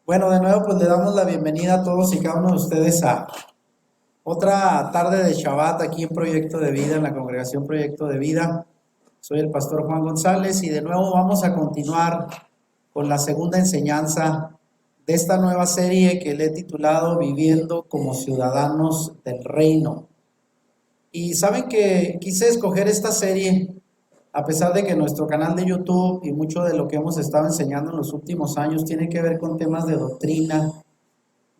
Bueno, de nuevo pues le damos la bienvenida a todos y cada uno de ustedes a otra tarde de Shabbat aquí en Proyecto de Vida, en la congregación Proyecto de Vida. Soy el pastor Juan González y de nuevo vamos a continuar con la segunda enseñanza de esta nueva serie que le he titulado Viviendo como Ciudadanos del Reino. Y saben que quise escoger esta serie a pesar de que nuestro canal de YouTube y mucho de lo que hemos estado enseñando en los últimos años tiene que ver con temas de doctrina,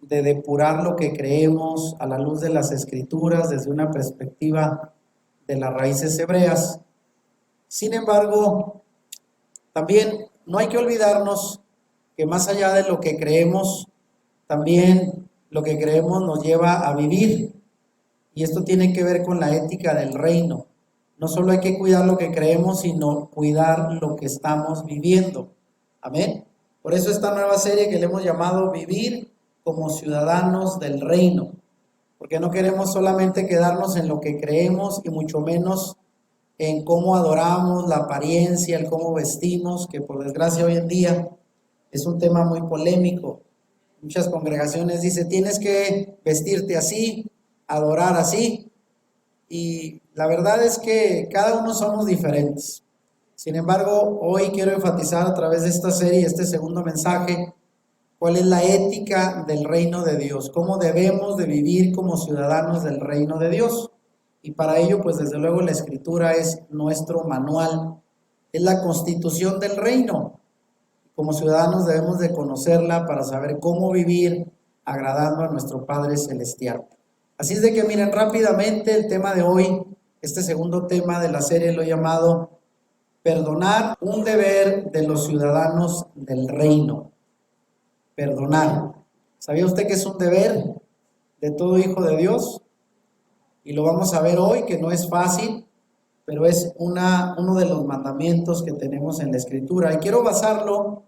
de depurar lo que creemos a la luz de las escrituras desde una perspectiva de las raíces hebreas. Sin embargo, también no hay que olvidarnos que más allá de lo que creemos, también lo que creemos nos lleva a vivir. Y esto tiene que ver con la ética del reino. No solo hay que cuidar lo que creemos, sino cuidar lo que estamos viviendo. Amén. Por eso esta nueva serie que le hemos llamado Vivir como Ciudadanos del Reino. Porque no queremos solamente quedarnos en lo que creemos y mucho menos en cómo adoramos, la apariencia, el cómo vestimos, que por desgracia hoy en día es un tema muy polémico. Muchas congregaciones dicen, tienes que vestirte así, adorar así, y la verdad es que cada uno somos diferentes. Sin embargo, hoy quiero enfatizar a través de esta serie, este segundo mensaje, cuál es la ética del reino de Dios, cómo debemos de vivir como ciudadanos del reino de Dios. Y para ello, pues desde luego la escritura es nuestro manual, es la constitución del reino. Como ciudadanos debemos de conocerla para saber cómo vivir agradando a nuestro Padre Celestial. Así es de que miren rápidamente el tema de hoy, este segundo tema de la serie lo he llamado Perdonar, un deber de los ciudadanos del reino. Perdonar. ¿Sabía usted que es un deber de todo hijo de Dios? Y lo vamos a ver hoy, que no es fácil, pero es uno de los mandamientos que tenemos en la Escritura. Y quiero basarlo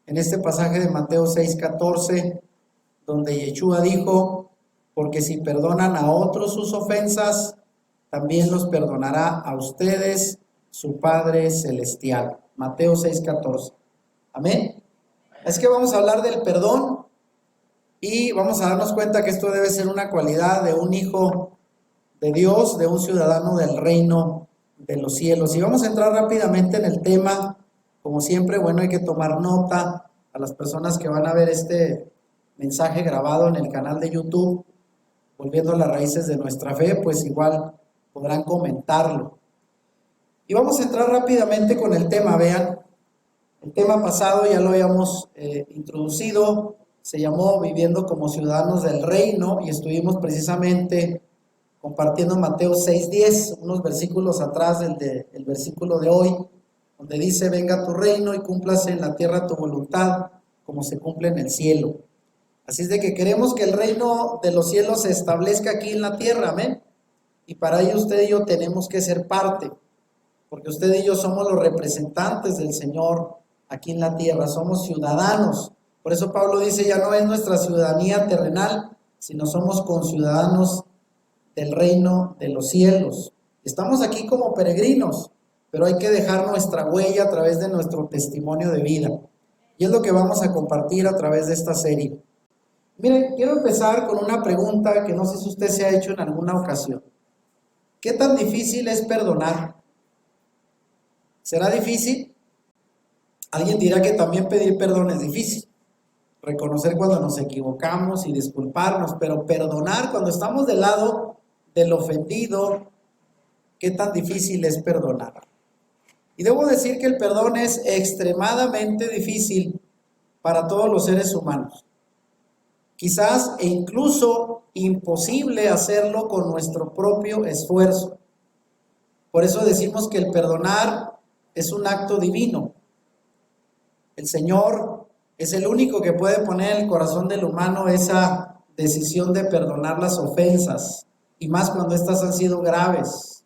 en este pasaje de Mateo 6:14, donde Yeshua dijo, porque si perdonan a otros sus ofensas, también los perdonará a ustedes su Padre Celestial. Mateo 6:14. Amén. Es que vamos a hablar del perdón y vamos a darnos cuenta que esto debe ser una cualidad de un hijo de Dios, de un ciudadano del reino de los cielos. Y vamos a entrar rápidamente en el tema. Como siempre, bueno, hay que tomar nota a las personas que van a ver este mensaje grabado en el canal de YouTube, volviendo a las raíces de nuestra fe, pues igual podrán comentarlo. Y vamos a entrar rápidamente con el tema, vean. El tema pasado ya lo habíamos introducido, se llamó Viviendo como Ciudadanos del Reino y estuvimos precisamente compartiendo Mateo 6:10, unos versículos atrás del versículo de hoy, donde dice, venga tu reino y cúmplase en la tierra tu voluntad, como se cumple en el cielo. Así es de que queremos que el reino de los cielos se establezca aquí en la tierra, amén. Y para ello usted y yo tenemos que ser parte, porque usted y yo somos los representantes del Señor aquí en la tierra, somos ciudadanos. Por eso Pablo dice, ya no es nuestra ciudadanía terrenal, sino somos conciudadanos del reino de los cielos. Estamos aquí como peregrinos, pero hay que dejar nuestra huella a través de nuestro testimonio de vida. Y es lo que vamos a compartir a través de esta serie. Miren, quiero empezar con una pregunta que no sé si usted se ha hecho en alguna ocasión. ¿Qué tan difícil es perdonar? ¿Será difícil? Alguien dirá que también pedir perdón es difícil. Reconocer cuando nos equivocamos y disculparnos, pero perdonar cuando estamos del lado del ofendido, ¿qué tan difícil es perdonar? Y debo decir que el perdón es extremadamente difícil para todos los seres humanos. Quizás e incluso imposible hacerlo con nuestro propio esfuerzo. Por eso decimos que el perdonar es un acto divino. El Señor es el único que puede poner en el corazón del humano esa decisión de perdonar las ofensas, y más cuando estas han sido graves.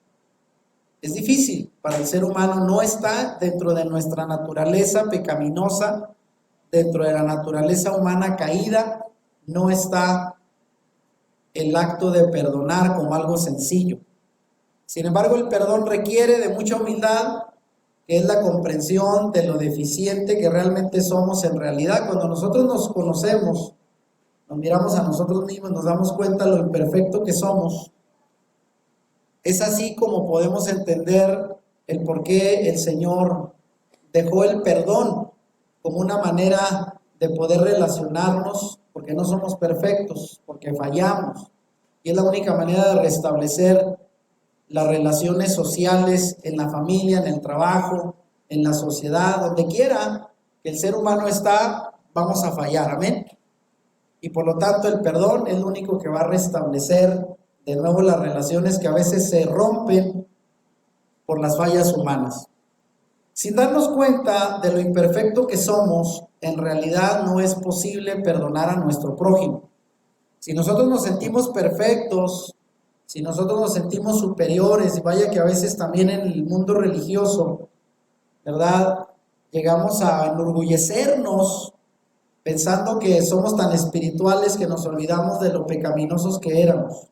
Es difícil para el ser humano, no está dentro de nuestra naturaleza pecaminosa, dentro de la naturaleza humana caída, no está el acto de perdonar como algo sencillo. Sin embargo, el perdón requiere de mucha humildad, que es la comprensión de lo deficiente que realmente somos en realidad. Cuando nosotros nos conocemos, nos miramos a nosotros mismos, nos damos cuenta de lo imperfecto que somos. Es así como podemos entender el por qué el Señor dejó el perdón como una manera de poder relacionarnos, porque no somos perfectos, porque fallamos. Y es la única manera de restablecer las relaciones sociales en la familia, en el trabajo, en la sociedad, donde quiera que el ser humano está, vamos a fallar, amén. Y por lo tanto el perdón es lo único que va a restablecer de nuevo las relaciones que a veces se rompen por las fallas humanas. Sin darnos cuenta de lo imperfecto que somos, en realidad no es posible perdonar a nuestro prójimo. Si nosotros nos sentimos perfectos, si nosotros nos sentimos superiores, y vaya que a veces también en el mundo religioso, ¿verdad? Llegamos a enorgullecernos pensando que somos tan espirituales que nos olvidamos de lo pecaminosos que éramos.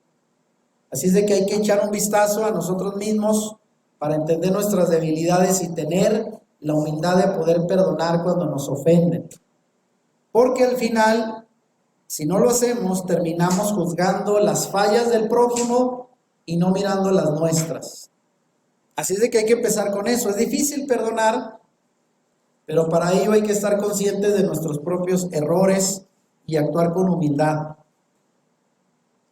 Así es de que hay que echar un vistazo a nosotros mismos para entender nuestras debilidades y tener la humildad de poder perdonar cuando nos ofenden. Porque al final, si no lo hacemos, terminamos juzgando las fallas del prójimo y no mirando las nuestras. Así es de que hay que empezar con eso. Es difícil perdonar, pero para ello hay que estar conscientes de nuestros propios errores y actuar con humildad.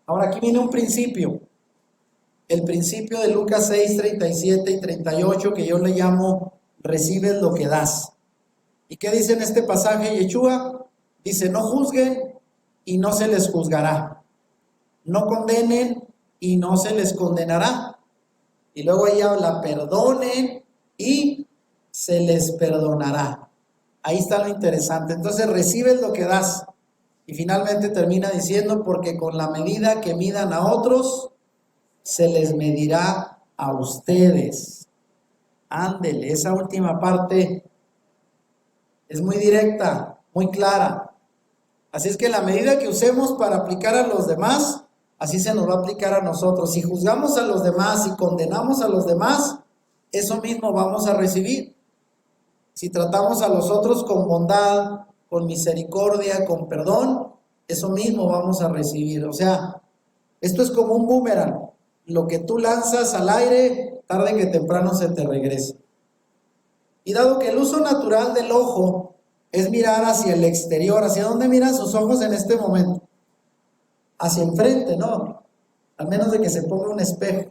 Ahora aquí viene un principio. El principio de Lucas 6, 37 y 38 que yo le llamo recibes lo que das. ¿Y qué dice en este pasaje Yeshua? Dice, no juzguen y no se les juzgará. No condenen y no se les condenará. Y luego ahí habla, perdonen y se les perdonará. Ahí está lo interesante. Entonces recibes lo que das. Y finalmente termina diciendo, porque con la medida que midan a otros, se les medirá a ustedes. Ándele, esa última parte es muy directa, muy clara. Así es que la medida que usemos para aplicar a los demás, así se nos va a aplicar a nosotros. Si juzgamos a los demás y condenamos a los demás, eso mismo vamos a recibir. Si tratamos a los otros con bondad, con misericordia, con perdón, eso mismo vamos a recibir. O sea, esto es como un boomerang. Lo que tú lanzas al aire, tarde que temprano se te regresa. Y dado que el uso natural del ojo es mirar hacia el exterior, ¿hacia dónde miran sus ojos en este momento? Hacia enfrente, ¿no? Al menos de que se ponga un espejo.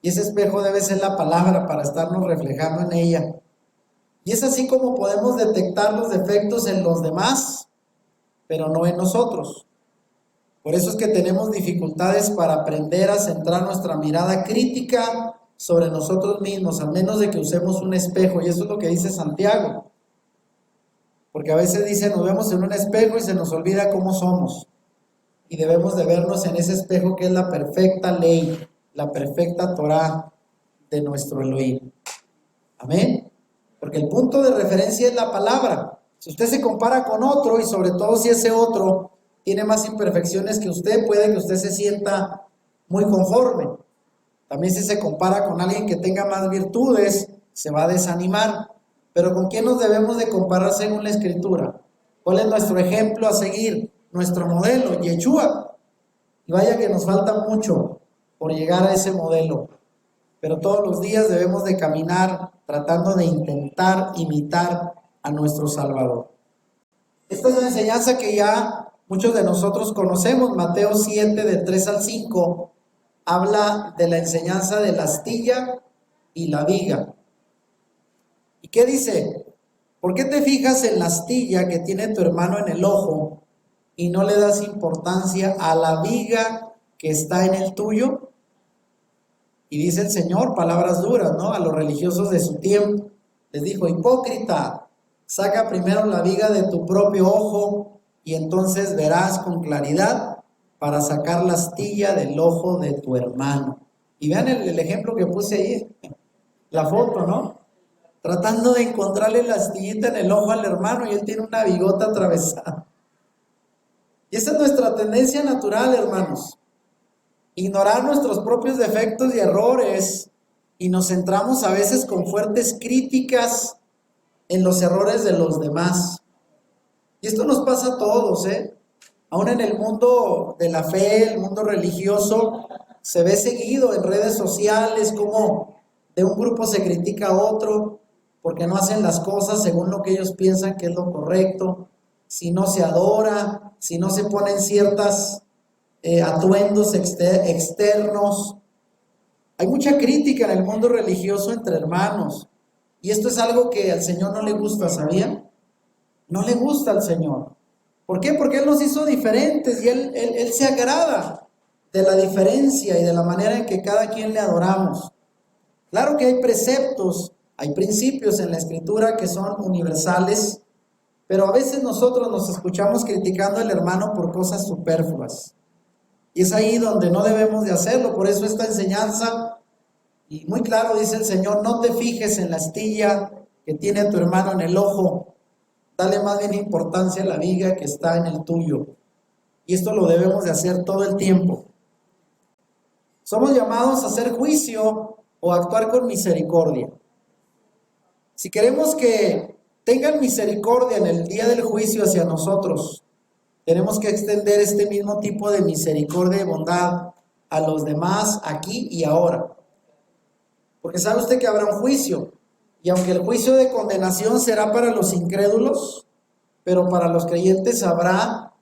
Y ese espejo debe ser la palabra para estarnos reflejando en ella. Y es así como podemos detectar los defectos en los demás, pero no en nosotros. Por eso es que tenemos dificultades para aprender a centrar nuestra mirada crítica sobre nosotros mismos, al menos de que usemos un espejo. Y eso es lo que dice Santiago. Porque a veces dice, nos vemos en un espejo y se nos olvida cómo somos. Y debemos de vernos en ese espejo que es la perfecta ley, la perfecta Torah de nuestro Elohim. Amén. Porque el punto de referencia es la palabra. Si usted se compara con otro, y sobre todo si ese otro tiene más imperfecciones que usted, puede que usted se sienta muy conforme. También si se compara con alguien que tenga más virtudes, se va a desanimar. Pero ¿con quién nos debemos de comparar según la Escritura? ¿Cuál es nuestro ejemplo a seguir? Nuestro modelo, Yeshua. Y vaya que nos falta mucho por llegar a ese modelo. Pero todos los días debemos de caminar tratando de intentar imitar a nuestro Salvador. Esta es una enseñanza que ya muchos de nosotros conocemos. Mateo 7, del 3 al 5, habla de la enseñanza de la astilla y la viga. ¿Y qué dice? ¿Por qué te fijas en la astilla que tiene tu hermano en el ojo y no le das importancia a la viga que está en el tuyo? Y dice el Señor, palabras duras, ¿no? A los religiosos de su tiempo. Les dijo, hipócrita, saca primero la viga de tu propio ojo y entonces verás con claridad para sacar la astilla del ojo de tu hermano. Y vean el ejemplo que puse ahí, la foto, ¿no? Tratando de encontrarle la astillita en el ojo al hermano y él tiene una bigota atravesada. Y esa es nuestra tendencia natural, hermanos. Ignorar nuestros propios defectos y errores y nos centramos a veces con fuertes críticas en los errores de los demás. Y esto nos pasa a todos, ¿eh? Aún en el mundo de la fe, el mundo religioso, se ve seguido en redes sociales como de un grupo se critica a otro porque no hacen las cosas según lo que ellos piensan que es lo correcto, si no se adora, si no se ponen ciertas atuendos externos. Hay mucha crítica en el mundo religioso entre hermanos, y esto es algo que al Señor no le gusta, ¿sabían? No le gusta al Señor. ¿Por qué? Porque Él nos hizo diferentes y Él se agrada de la diferencia y de la manera en que cada quien le adoramos. Claro que hay preceptos, hay principios en la Escritura que son universales, pero a veces nosotros nos escuchamos criticando al hermano por cosas superfluas. Y es ahí donde no debemos de hacerlo. Por eso esta enseñanza, y muy claro dice el Señor, no te fijes en la astilla que tiene tu hermano en el ojo, dale más bien importancia a la viga que está en el tuyo. Y esto lo debemos de hacer todo el tiempo. Somos llamados a hacer juicio o actuar con misericordia. Si queremos que tengan misericordia en el día del juicio hacia nosotros, tenemos que extender este mismo tipo de misericordia y bondad a los demás aquí y ahora. Porque sabe usted que habrá un juicio, y aunque el juicio de condenación será para los incrédulos, pero para los creyentes habrá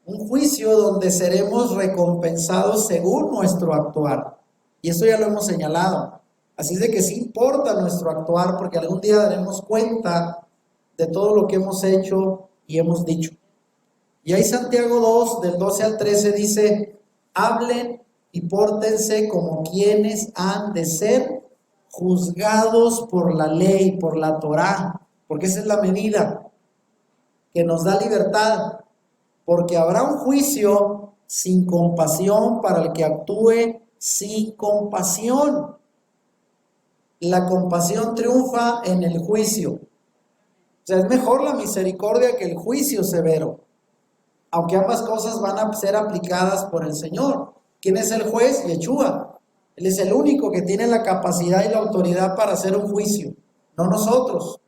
un juicio donde seremos recompensados según nuestro actuar. Y eso ya lo hemos señalado. Así es de que sí importa nuestro actuar, porque algún día daremos cuenta de todo lo que hemos hecho y hemos dicho. Y ahí Santiago 2, del 12 al 13 dice, hablen y pórtense como quienes han de ser juzgados por la ley, por la Torá, porque esa es la medida que nos da libertad, porque habrá un juicio sin compasión para el que actúe sin compasión. La compasión triunfa en el juicio. O sea, es mejor la misericordia que el juicio severo, aunque ambas cosas van a ser aplicadas por el Señor. ¿Quién es el juez? Yeshua. Él es el único que tiene la capacidad y la autoridad para hacer un juicio, no nosotros.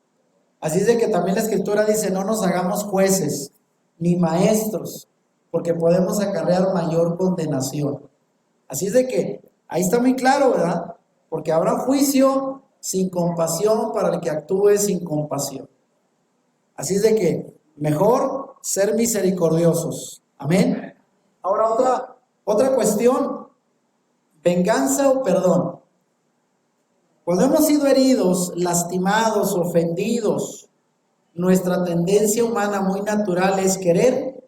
Así es de que también la Escritura dice, no nos hagamos jueces ni maestros, porque podemos acarrear mayor condenación. Así es de que ahí está muy claro, ¿verdad? Porque habrá un juicio sin compasión para el que actúe sin compasión. Así es de que mejor ser misericordiosos. Amén. Ahora otra cuestión, venganza o perdón. Cuando hemos sido heridos, lastimados, ofendidos, nuestra tendencia humana muy natural es querer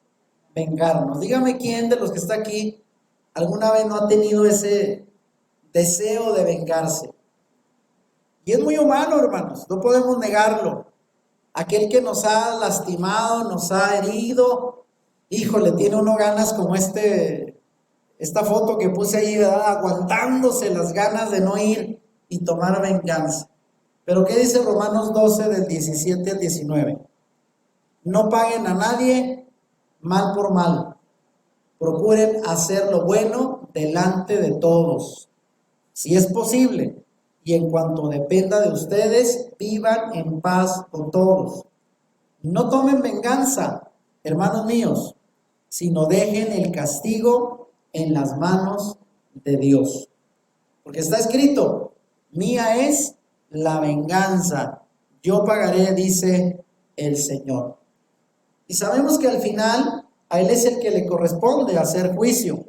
vengarnos. Dígame quién de los que está aquí alguna vez no ha tenido ese deseo de vengarse. Y es muy humano, hermanos, no podemos negarlo. Aquel que nos ha lastimado, nos ha herido, híjole, tiene uno ganas como esta foto que puse ahí, ¿verdad? Aguantándose las ganas de no ir y tomar venganza. Pero ¿qué dice Romanos 12 del 17 al 19? No paguen a nadie mal por mal. Procuren hacer lo bueno delante de todos, si es posible, y en cuanto dependa de ustedes, vivan en paz con todos. No tomen venganza, hermanos míos, sino dejen el castigo en las manos de Dios. Porque está escrito, mía es la venganza, yo pagaré, dice el Señor. Y sabemos que al final a Él es el que le corresponde hacer juicio.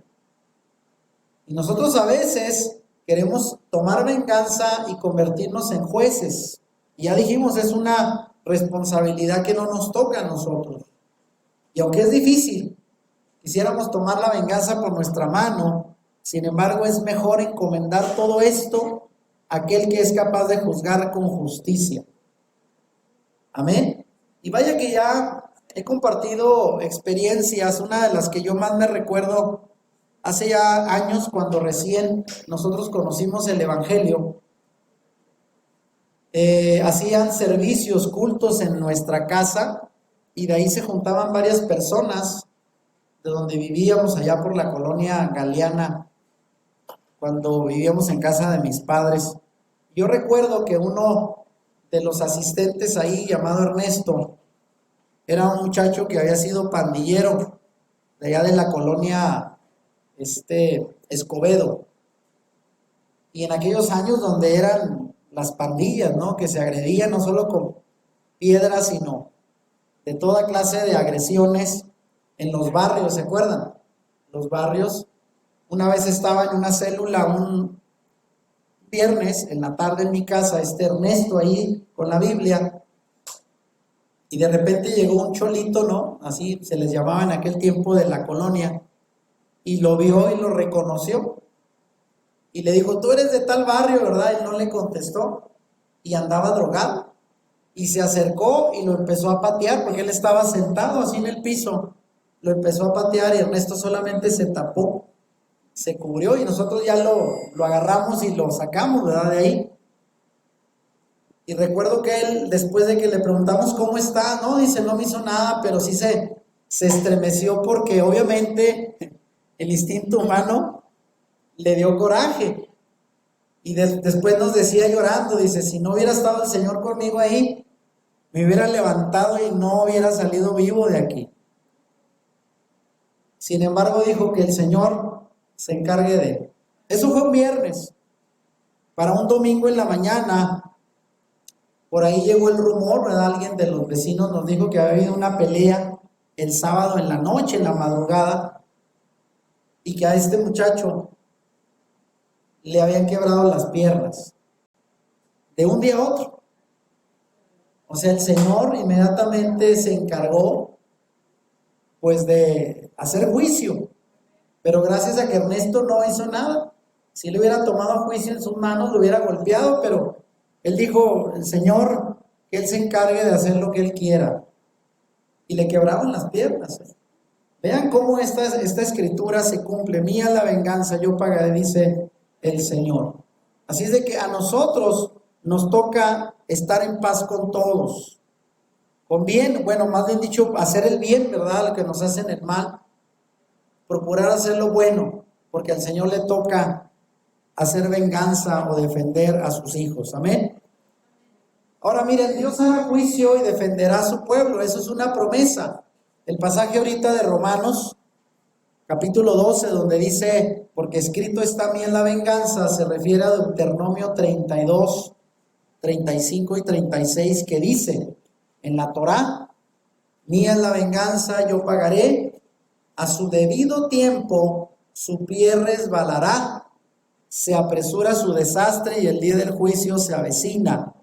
Y nosotros a veces queremos tomar venganza y convertirnos en jueces. Y ya dijimos, es una responsabilidad que no nos toca a nosotros. Y aunque es difícil, quisiéramos tomar la venganza por nuestra mano, sin embargo es mejor encomendar todo esto a aquel que es capaz de juzgar con justicia. Amén. Y vaya que ya he compartido experiencias, una de las que yo más me recuerdo hace ya años cuando recién nosotros conocimos el Evangelio. Hacían servicios, cultos en nuestra casa y de ahí se juntaban varias personas de donde vivíamos allá por la colonia Galeana, cuando vivíamos en casa de mis padres. Yo recuerdo que uno de los asistentes ahí, llamado Ernesto, era un muchacho que había sido pandillero de allá de la colonia Escobedo. Y en aquellos años donde eran las pandillas, ¿no? Que se agredían no solo con piedras, sino de toda clase de agresiones en los barrios, ¿se acuerdan? Los barrios. Una vez estaba en una célula un viernes en la tarde en mi casa, Ernesto ahí con la Biblia, y de repente llegó un cholito, ¿no? Así se les llamaba en aquel tiempo de la colonia, y lo vio y lo reconoció. Y le dijo, tú eres de tal barrio, ¿verdad? Y no le contestó, y andaba drogado. Y se acercó y lo empezó a patear, porque él estaba sentado así en el piso. Lo empezó a patear y Ernesto solamente se tapó, se cubrió, y nosotros ya lo agarramos y lo sacamos, ¿verdad? De ahí. Y recuerdo que él, después de que le preguntamos cómo está, no, dice, no me hizo nada, pero sí se estremeció porque obviamente el instinto humano le dio coraje. Y después nos decía llorando, dice, si no hubiera estado el Señor conmigo ahí, me hubiera levantado y no hubiera salido vivo de aquí. Sin embargo, dijo que el Señor se encargue de él. Eso fue un viernes. Para un domingo en la mañana, por ahí llegó el rumor, ¿verdad? Alguien de los vecinos nos dijo que había habido una pelea el sábado en la noche, en la madrugada, y que a este muchacho le habían quebrado las piernas de un día a otro. O sea, el Señor inmediatamente se encargó pues de hacer juicio, pero gracias a que Ernesto no hizo nada. Si le hubiera tomado juicio en sus manos, lo hubiera golpeado, pero él dijo, el Señor, que Él se encargue de hacer lo que Él quiera. Y le quebraron las piernas. Vean cómo esta escritura se cumple. Mía la venganza, yo pagaré, dice el Señor. Así es de que a nosotros nos toca estar en paz con todos. Con bien, bueno, más bien dicho, hacer el bien, ¿verdad? Lo que nos hacen el mal. Procurar hacer lo bueno, porque al Señor le toca hacer venganza o defender a sus hijos. Amén. Ahora miren, Dios hará juicio y defenderá a su pueblo. Eso es una promesa. El pasaje ahorita de Romanos, capítulo 12, donde dice, porque escrito está a mí en la venganza, se refiere a Deuteronomio 32, 35 y 36, que dice, en la Torá, mía es la venganza, yo pagaré, a su debido tiempo su pie resbalará, se apresura su desastre y el día del juicio se avecina.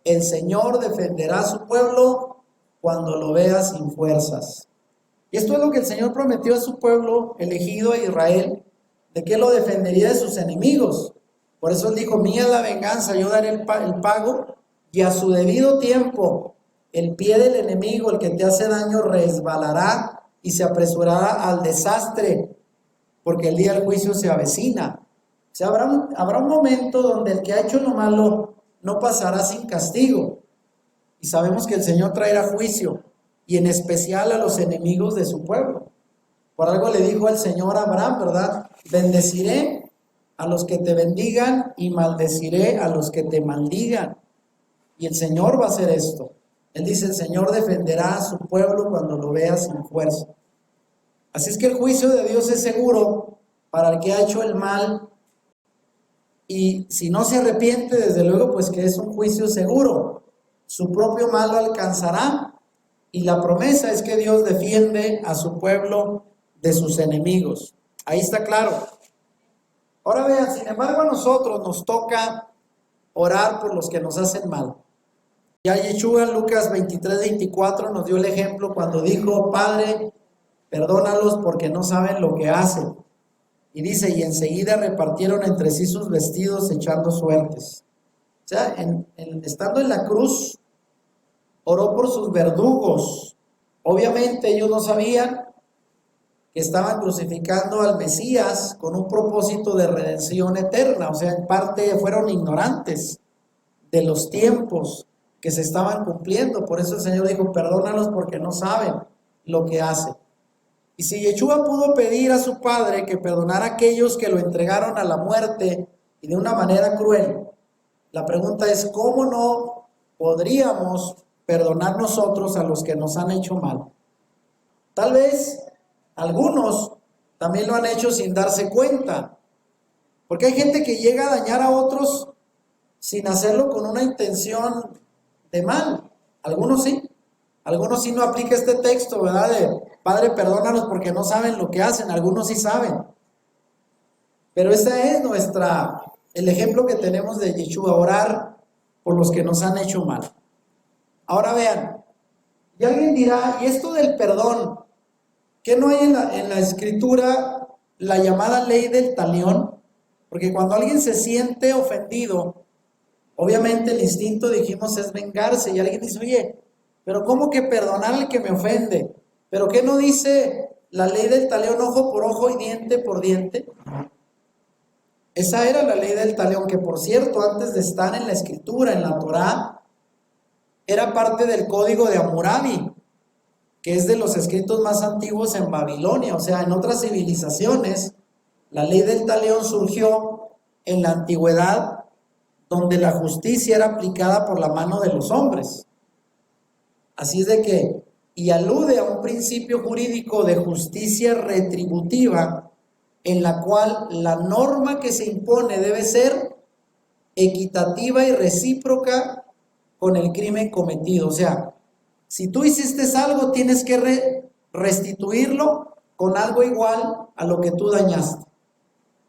El Señor defenderá a su pueblo cuando lo vea sin fuerzas. Y esto es lo que el Señor prometió a su pueblo elegido, a Israel, de que lo defendería de sus enemigos. Por eso Él dijo, mía es la venganza, yo daré el pago, y a su debido tiempo el pie del enemigo, el que te hace daño, resbalará y se apresurará al desastre, porque el día del juicio se avecina. O sea, habrá un momento donde el que ha hecho lo malo no pasará sin castigo. Y sabemos que el Señor traerá juicio, y en especial a los enemigos de su pueblo. Por algo le dijo el Señor a Abraham, ¿verdad? Bendeciré a los que te bendigan y maldeciré a los que te maldigan. Y el Señor va a hacer esto. Él dice, el Señor defenderá a su pueblo cuando lo vea sin fuerza. Así es que el juicio de Dios es seguro para el que ha hecho el mal. Y si no se arrepiente, desde luego, pues que es un juicio seguro. Su propio mal lo alcanzará. Y la promesa es que Dios defiende a su pueblo de sus enemigos. Ahí está claro. Ahora vean, sin embargo, a nosotros nos toca orar por los que nos hacen mal. Ya Yeshua en Lucas 23, 24 nos dio el ejemplo cuando dijo, Padre, perdónalos porque no saben lo que hacen. Y dice, y enseguida repartieron entre sí sus vestidos echando suertes. O sea, estando en la cruz, oró por sus verdugos. Obviamente ellos no sabían que estaban crucificando al Mesías con un propósito de redención eterna. O sea, en parte fueron ignorantes de los tiempos que se estaban cumpliendo. Por eso el Señor dijo, perdónalos porque no saben lo que hacen. Y si Yeshua pudo pedir a su Padre que perdonara a aquellos que lo entregaron a la muerte y de una manera cruel, La pregunta es, ¿cómo no podríamos perdonar nosotros a los que nos han hecho mal? Tal vez algunos también lo han hecho sin darse cuenta, porque hay gente que llega a dañar a otros sin hacerlo con una intención de mal. Algunos sí no aplica este texto, ¿verdad? De Padre, perdónalos porque no saben lo que hacen. Algunos sí saben. Pero ese es el ejemplo que tenemos de Yeshua, orar por los que nos han hecho mal. Ahora vean, y alguien dirá, ¿y esto del perdón? ¿Qué no hay en la escritura la llamada ley del talión? Porque cuando alguien se siente ofendido, obviamente el instinto, dijimos, es vengarse. Y alguien dice, oye, pero ¿cómo que perdonar al que me ofende? ¿Pero qué no dice la ley del talión, ojo por ojo y diente por diente? Esa era la ley del talión, que por cierto, antes de estar en la escritura, en la Torá, era parte del código de Hammurabi, que es de los escritos más antiguos en Babilonia. O sea, en otras civilizaciones, la ley del talión surgió en la antigüedad, donde la justicia era aplicada por la mano de los hombres. Así es de que, y alude a un principio jurídico de justicia retributiva, en la cual la norma que se impone debe ser equitativa y recíproca con el crimen cometido. O sea, si tú hiciste algo, tienes que restituirlo con algo igual a lo que tú dañaste.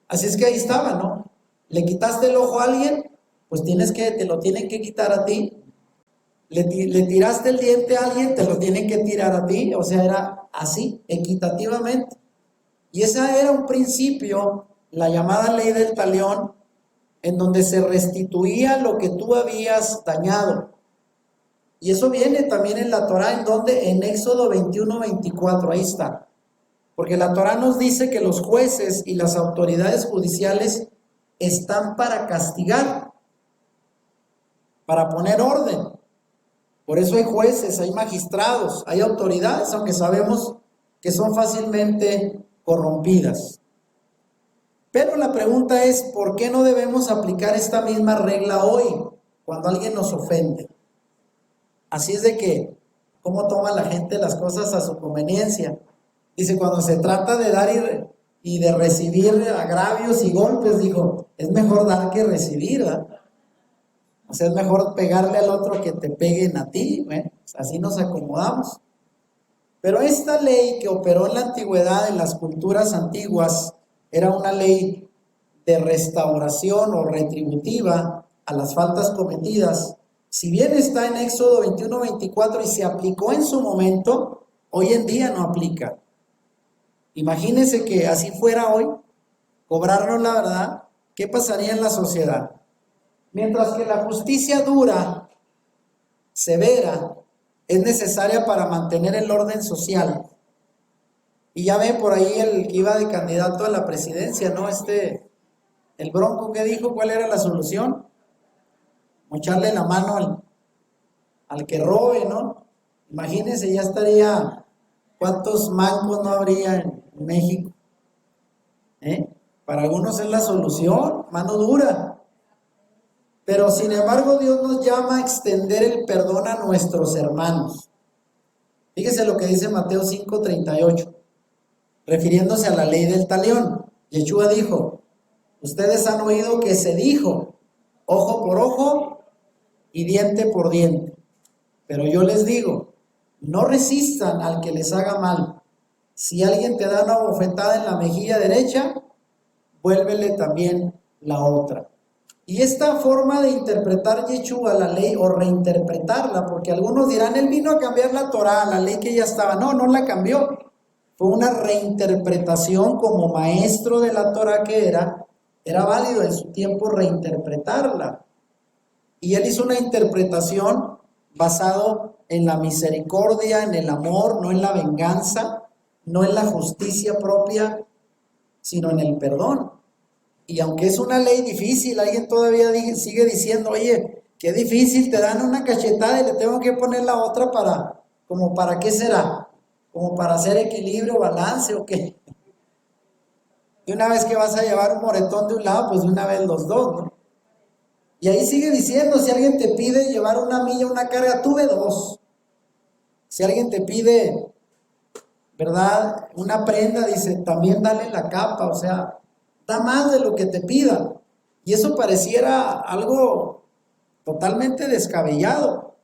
Así es que ahí estaba, ¿no? Le quitaste el ojo a alguien, pues te lo tienen que quitar a ti. Le tiraste el diente a alguien, te lo tienen que tirar a ti. O sea, era así, equitativamente. Y ese era un principio, la llamada ley del talión, en donde se restituía lo que tú habías dañado. Y eso viene también en la Torá, ¿en donde? En Éxodo 21-24, ahí está. Porque la Torá nos dice que los jueces y las autoridades judiciales están para castigar, para poner orden. Por eso hay jueces, hay magistrados, hay autoridades, aunque sabemos que son fácilmente corrompidas. Pero la pregunta es, ¿por qué no debemos aplicar esta misma regla hoy, cuando alguien nos ofende? Así es de que, ¿cómo toma la gente las cosas a su conveniencia? Dice, cuando se trata de dar y de recibir agravios y golpes, digo, es mejor dar que recibir, ¿verdad? O sea, es mejor pegarle al otro que te peguen a ti. Bueno, pues así nos acomodamos. Pero esta ley que operó en la antigüedad, en las culturas antiguas, era una ley de restauración o retributiva a las faltas cometidas. Si bien está en Éxodo 21-24 y se aplicó en su momento, hoy en día no aplica. Imagínense que así fuera hoy, cobrarnos la verdad, ¿qué pasaría en la sociedad? Mientras que la justicia dura, severa, es necesaria para mantener el orden social. Y ya ven por ahí el que iba de candidato a la presidencia, ¿no? El Bronco, que dijo, ¿cuál era la solución? Mocharle la mano al que robe, ¿no? Imagínense, ya estaría, ¿cuántos mancos no habría en México? Para algunos es la solución, mano dura. Pero sin embargo, Dios nos llama a extender el perdón a nuestros hermanos. Fíjese lo que dice Mateo 5:38, refiriéndose a la ley del talión. Yeshua dijo, ustedes han oído que se dijo, ojo por ojo y diente por diente. Pero yo les digo, no resistan al que les haga mal. Si alguien te da una bofetada en la mejilla derecha, vuélvele también la otra. Y esta forma de interpretar Yeshua la ley, o reinterpretarla, porque algunos dirán, él vino a cambiar la Torá, la ley que ya estaba. No, no la cambió. Fue una reinterpretación. Como maestro de la Torá que era válido en su tiempo reinterpretarla. Y él hizo una interpretación basado en la misericordia, en el amor, no en la venganza, no en la justicia propia, sino en el perdón. Y aunque es una ley difícil, alguien todavía sigue diciendo, oye, qué difícil, te dan una cachetada y le tengo que poner la otra ¿para qué será? ¿Como para hacer equilibrio, balance o qué? Y una vez que vas a llevar un moretón de un lado, pues de una vez los dos, ¿no? Y ahí sigue diciendo, si alguien te pide llevar una milla, una carga, tú ve dos. Si alguien te pide, ¿verdad?, una prenda, dice, también dale la capa, o sea, da más de lo que te pida. Y eso pareciera algo totalmente descabellado.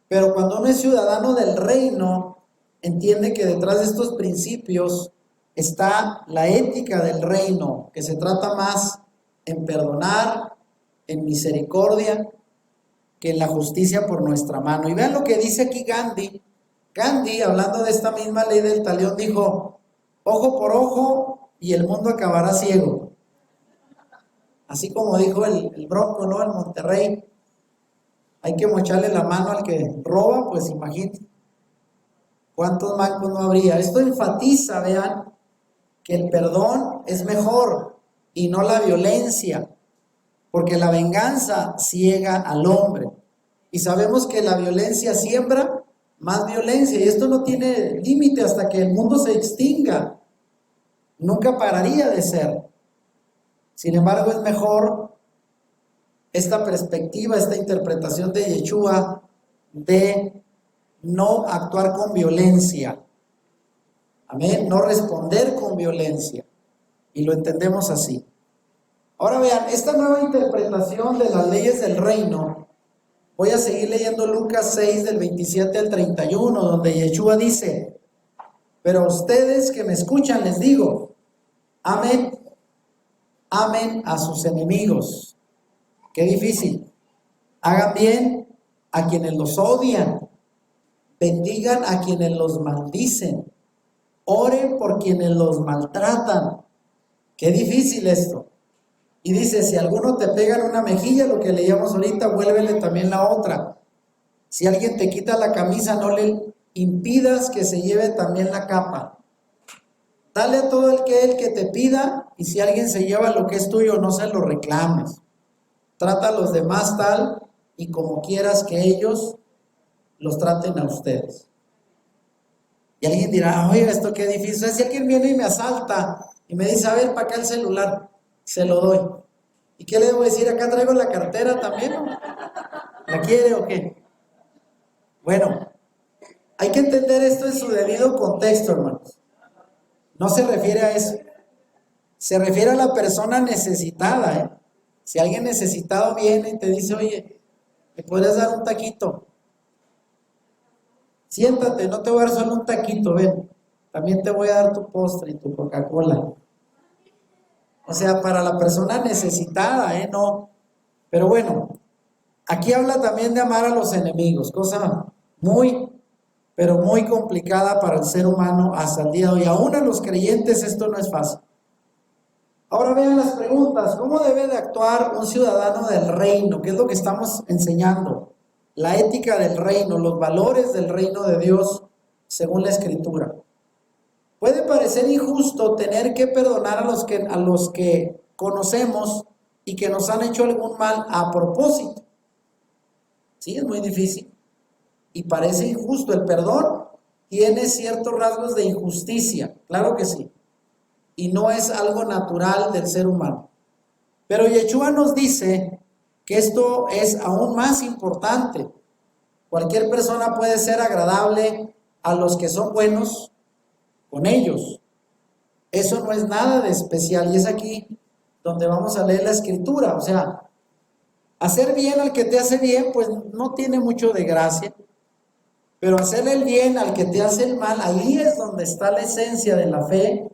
Pero cuando uno es ciudadano del reino, entiende que detrás de estos principios está la ética del reino, que se trata más en perdonar, en misericordia, que en la justicia por nuestra mano. Y vean lo que dice aquí Gandhi. Gandhi, hablando de esta misma ley del talión, dijo, ojo por ojo y el mundo acabará ciego. Así como dijo el Bronco, ¿no?, en Monterrey, hay que mocharle la mano al que roba, pues imagínate cuántos mancos no habría. Esto enfatiza, vean, que el perdón es mejor y no la violencia, porque la venganza ciega al hombre. Y sabemos que la violencia siembra más violencia, y esto no tiene límite hasta que el mundo se extinga. Nunca pararía de ser. Sin embargo, es mejor esta perspectiva, esta interpretación de Yeshua de no actuar con violencia. Amén, no responder con violencia. Y lo entendemos así. Ahora vean, esta nueva interpretación de las leyes del reino, voy a seguir leyendo Lucas 6 del 27 al 31, donde Yeshua dice, pero a ustedes que me escuchan les digo, amen a sus enemigos. Qué difícil. Hagan bien a quienes los odian, bendigan a quienes los maldicen, oren por quienes los maltratan. Qué difícil esto. Y dice, si alguno te pega en una mejilla, lo que leíamos ahorita, vuélvele también la otra. Si alguien te quita la camisa, no le impidas que se lleve también la capa. Dale a todo el que te pida, y si alguien se lleva lo que es tuyo, no se lo reclames. Trata a los demás tal y como quieras que ellos los traten a ustedes. Y alguien dirá, oye, esto qué difícil. Si alguien viene y me asalta y me dice, a ver, para acá el celular, se lo doy. ¿Y qué le debo decir? Acá traigo la cartera también, ¿no? ¿La quiere o qué? Bueno, hay que entender esto en su debido contexto, hermanos. No se refiere a eso. Se refiere a la persona necesitada, ¿eh? Si alguien necesitado viene y te dice, oye, ¿me podrías dar un taquito? Siéntate, no te voy a dar solo un taquito, ven. También te voy a dar tu postre y tu Coca-Cola. O sea, para la persona necesitada, no. Pero bueno, aquí habla también de amar a los enemigos, cosa muy, pero muy complicada para el ser humano hasta el día de hoy. Aún a los creyentes esto no es fácil. Ahora vean las preguntas. ¿Cómo debe de actuar un ciudadano del reino? ¿Qué es lo que estamos enseñando? La ética del reino, los valores del reino de Dios según la Escritura. Puede parecer injusto tener que perdonar a los que conocemos y que nos han hecho algún mal a propósito. Sí, es muy difícil. Y parece injusto. El perdón tiene ciertos rasgos de injusticia, claro que sí. Y no es algo natural del ser humano. Pero Yeshua nos dice que esto es aún más importante. Cualquier persona puede ser agradable a los que son buenos con ellos. Eso no es nada de especial, y es aquí donde vamos a leer la Escritura. O sea, hacer bien al que te hace bien, pues no tiene mucho de gracia, pero hacerle el bien al que te hace el mal, ahí es donde está la esencia de la fe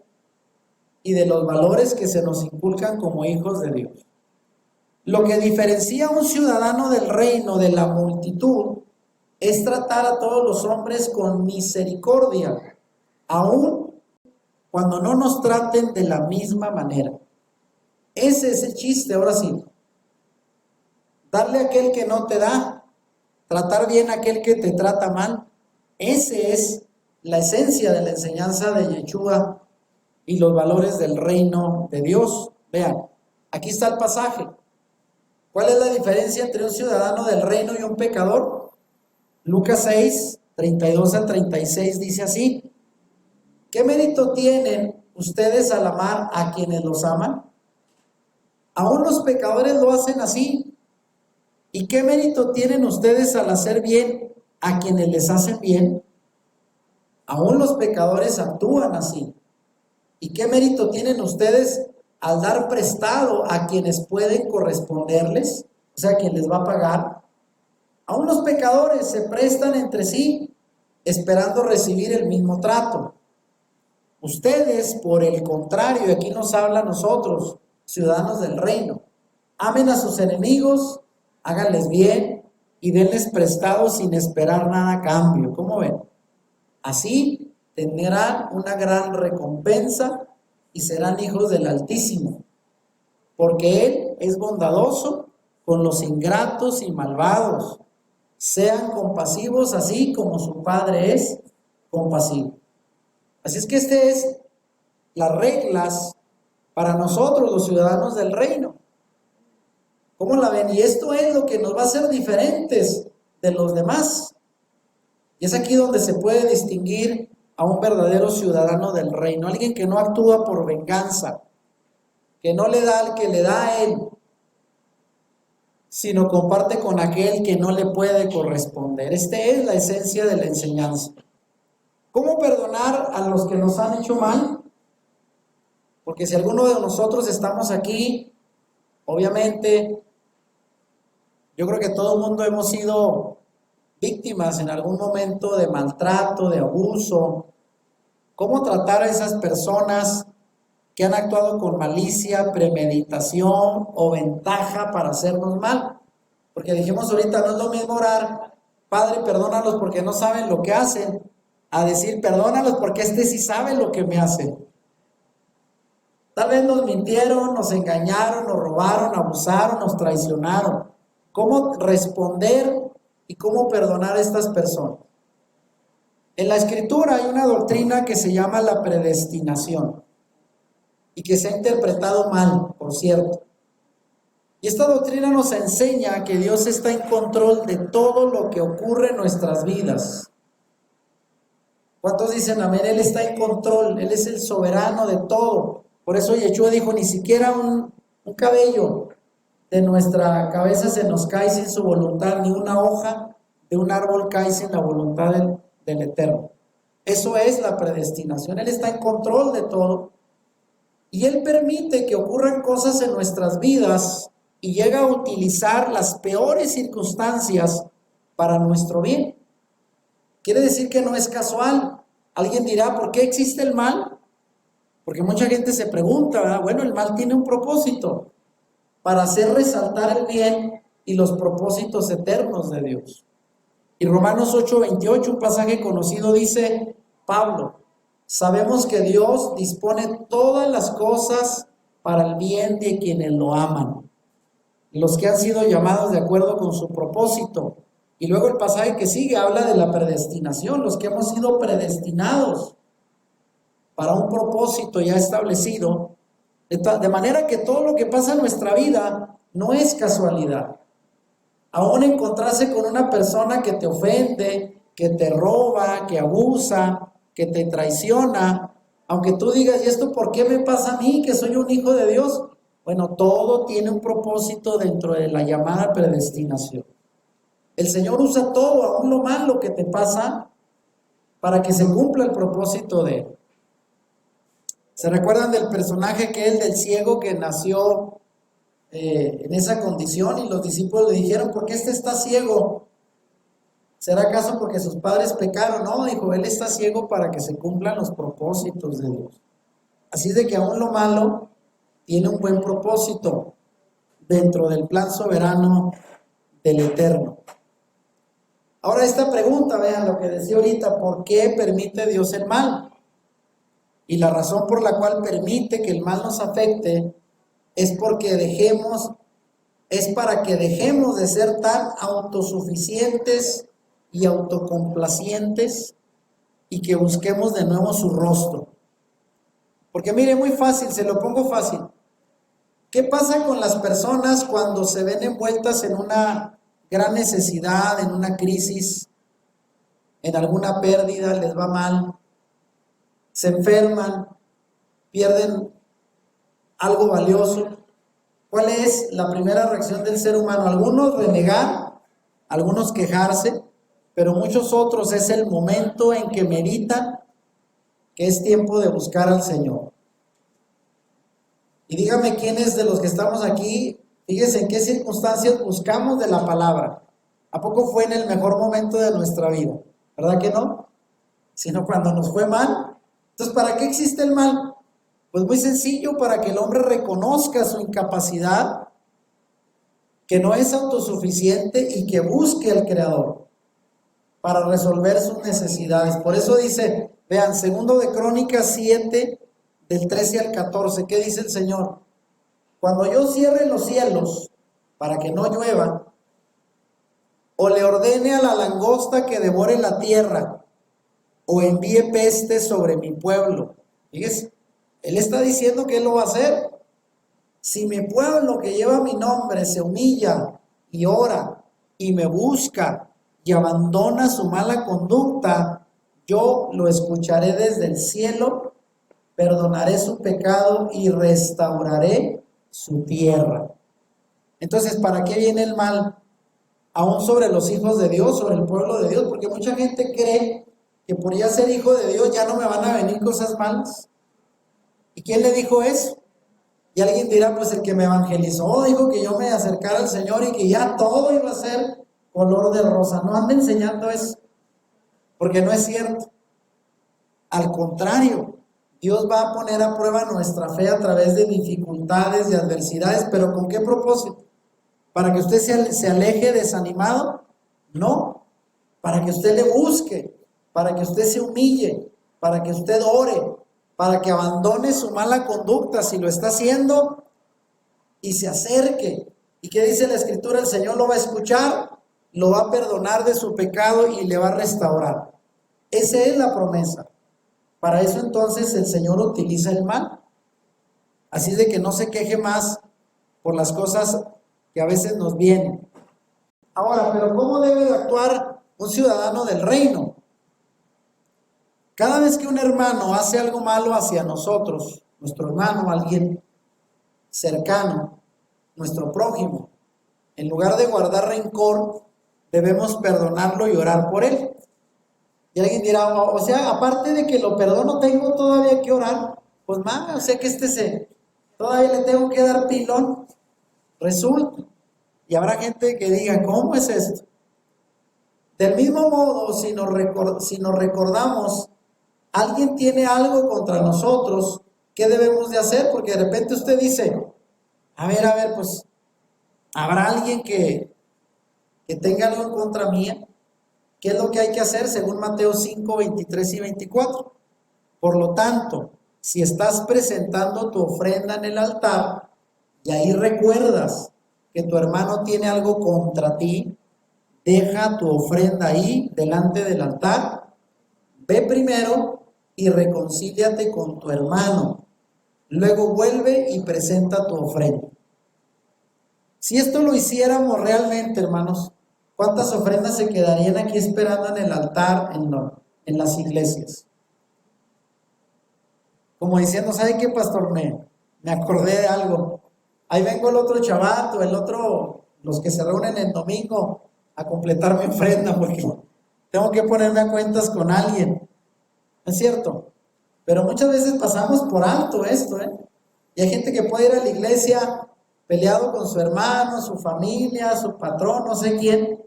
y de los valores que se nos inculcan como hijos de Dios. Lo que diferencia a un ciudadano del reino de la multitud es tratar a todos los hombres con misericordia, aun cuando no nos traten de la misma manera. Ese es el chiste, ahora sí. Darle a aquel que no te da, tratar bien a aquel que te trata mal. Ese es la esencia de la enseñanza de Yeshua y los valores del reino de Dios. Vean, aquí está el pasaje. ¿Cuál es la diferencia entre un ciudadano del reino y un pecador? Lucas 6, 32 al 36 dice así: ¿qué mérito tienen ustedes al amar a quienes los aman? Aún los pecadores lo hacen así. ¿Y qué mérito tienen ustedes al hacer bien a quienes les hacen bien? Aún los pecadores actúan así. ¿Y qué mérito tienen ustedes al dar prestado a quienes pueden corresponderles? O sea, quien les va a pagar. Aún los pecadores se prestan entre sí, esperando recibir el mismo trato. Ustedes, por el contrario, aquí nos habla a nosotros, ciudadanos del reino, amen a sus enemigos, háganles bien y denles prestado sin esperar nada a cambio. ¿Cómo ven? Así tendrán una gran recompensa y serán hijos del Altísimo, porque Él es bondadoso con los ingratos y malvados. Sean compasivos así como su Padre es compasivo. Así es que es las reglas para nosotros, los ciudadanos del reino. ¿Cómo la ven? Y esto es lo que nos va a hacer diferentes de los demás. Y es aquí donde se puede distinguir a un verdadero ciudadano del reino, alguien que no actúa por venganza, que no le da al que le da a él, sino comparte con aquel que no le puede corresponder. Esta es la esencia de la enseñanza. ¿Cómo perdonar a los que nos han hecho mal? Porque si alguno de nosotros estamos aquí, obviamente, yo creo que todo el mundo hemos sido víctimas en algún momento de maltrato, de abuso. ¿Cómo tratar a esas personas que han actuado con malicia, premeditación o ventaja para hacernos mal? Porque dijimos ahorita, no es lo mismo orar, Padre, perdónalos porque no saben lo que hacen, a decir, perdónalos porque sí sabe lo que me hacen. Tal vez nos mintieron, nos engañaron, nos robaron, abusaron, nos traicionaron. ¿Cómo responder y cómo perdonar a estas personas? En la Escritura hay una doctrina que se llama la predestinación y que se ha interpretado mal, por cierto. Y esta doctrina nos enseña que Dios está en control de todo lo que ocurre en nuestras vidas. ¿Cuántos dicen amén? Él está en control, Él es el soberano de todo. Por eso Yeshua dijo, ni siquiera un cabello de nuestra cabeza se nos cae sin su voluntad, ni una hoja de un árbol cae sin la voluntad del Eterno. Eso es la predestinación. Él está en control de todo y Él permite que ocurran cosas en nuestras vidas y llega a utilizar las peores circunstancias para nuestro bien. Quiere decir que no es casual. Alguien dirá, ¿por qué existe el mal? Porque mucha gente se pregunta, ¿verdad? Bueno, el mal tiene un propósito para hacer resaltar el bien y los propósitos eternos de Dios. Y Romanos 8:28, un pasaje conocido, dice Pablo, sabemos que Dios dispone todas las cosas para el bien de quienes lo aman, los que han sido llamados de acuerdo con su propósito. Y luego el pasaje que sigue habla de la predestinación, los que hemos sido predestinados para un propósito ya establecido, de manera que todo lo que pasa en nuestra vida no es casualidad. Aún encontrarse con una persona que te ofende, que te roba, que abusa, que te traiciona, aunque tú digas, ¿y esto por qué me pasa a mí, que soy un hijo de Dios? Bueno, todo tiene un propósito dentro de la llamada predestinación. El Señor usa todo, aún lo malo que te pasa, para que se cumpla el propósito de Él. ¿Se recuerdan del personaje que es del ciego que nació en esa condición? Y los discípulos le dijeron, ¿por qué está ciego? ¿Será acaso porque sus padres pecaron? No, dijo, él está ciego para que se cumplan los propósitos de Dios. Así es de que aún lo malo tiene un buen propósito dentro del plan soberano del Eterno. Ahora esta pregunta, vean lo que decía ahorita, ¿por qué permite Dios el mal? Y la razón por la cual permite que el mal nos afecte es para que dejemos de ser tan autosuficientes y autocomplacientes y que busquemos de nuevo su rostro. Porque mire, muy fácil, se lo pongo fácil. ¿Qué pasa con las personas cuando se ven envueltas en una gran necesidad, en una crisis, en alguna pérdida, les va mal, se enferman, pierden algo valioso? ¿Cuál es la primera reacción del ser humano? Algunos renegar, algunos quejarse, pero muchos otros es el momento en que meditan que es tiempo de buscar al Señor. Y dígame quiénes de los que estamos aquí, fíjense en qué circunstancias buscamos de la palabra. ¿A poco fue en el mejor momento de nuestra vida? ¿Verdad que no? Sino cuando nos fue mal. Entonces, ¿para qué existe el mal? Pues muy sencillo, para que el hombre reconozca su incapacidad, que no es autosuficiente y que busque al Creador para resolver sus necesidades. Por eso dice, vean, segundo de Crónicas 7, del 13 al 14, ¿qué dice el Señor? Cuando yo cierre los cielos para que no llueva, o le ordene a la langosta que devore la tierra, o envíe peste sobre mi pueblo. Fíjese, Él está diciendo que Él lo va a hacer. Si mi pueblo que lleva mi nombre se humilla y ora y me busca y abandona su mala conducta, yo lo escucharé desde el cielo, perdonaré su pecado y restauraré su tierra. Entonces, ¿para qué viene el mal? Aún sobre los hijos de Dios, sobre el pueblo de Dios, porque mucha gente cree que por ya ser hijo de Dios ya no me van a venir cosas malas. ¿Y quién le dijo eso? Y alguien dirá, pues el que me evangelizó dijo que yo me acercara al Señor y que ya todo iba a ser color de rosa. No ande enseñando eso, porque no es cierto. Al contrario, Dios va a poner a prueba nuestra fe a través de dificultades y adversidades, pero ¿con qué propósito? ¿Para que usted se aleje desanimado? No, para que usted le busque, para que usted se humille, para que usted ore, para que abandone su mala conducta si lo está haciendo y se acerque. ¿Y qué dice la Escritura? El Señor lo va a escuchar, lo va a perdonar de su pecado y le va a restaurar. Esa es la promesa. Para eso entonces el Señor utiliza el mal. Así de que no se queje más por las cosas que a veces nos vienen. Ahora, pero ¿cómo debe de actuar un ciudadano del reino? Cada vez que un hermano hace algo malo hacia nosotros, nuestro hermano, alguien cercano, nuestro prójimo, en lugar de guardar rencor, debemos perdonarlo y orar por él. Y alguien dirá, o sea, aparte de que lo perdono, tengo todavía que orar. Pues más, o sea que todavía le tengo que dar pilón. Resulta. Y habrá gente que diga, ¿cómo es esto? Del mismo modo, si nos recordamos, alguien tiene algo contra nosotros, ¿qué debemos de hacer? Porque de repente usted dice, a ver, pues, ¿habrá alguien que tenga algo en contra mía? ¿Qué es lo que hay que hacer según Mateo 5, 23 y 24? Por lo tanto, si estás presentando tu ofrenda en el altar y ahí recuerdas que tu hermano tiene algo contra ti, deja tu ofrenda ahí delante del altar, ve primero y reconcíliate con tu hermano, luego vuelve y presenta tu ofrenda. Si esto lo hiciéramos realmente, hermanos, ¿cuántas ofrendas se quedarían aquí esperando en el altar, en las iglesias? Como diciendo, ¿sabe qué, pastor? Me acordé de algo. Ahí vengo el otro chavato, los que se reúnen el domingo a completar mi ofrenda porque tengo que ponerme a cuentas con alguien. ¿Es cierto? Pero muchas veces pasamos por alto esto, ¿eh? Y hay gente que puede ir a la iglesia peleado con su hermano, su familia, su patrón, no sé quién,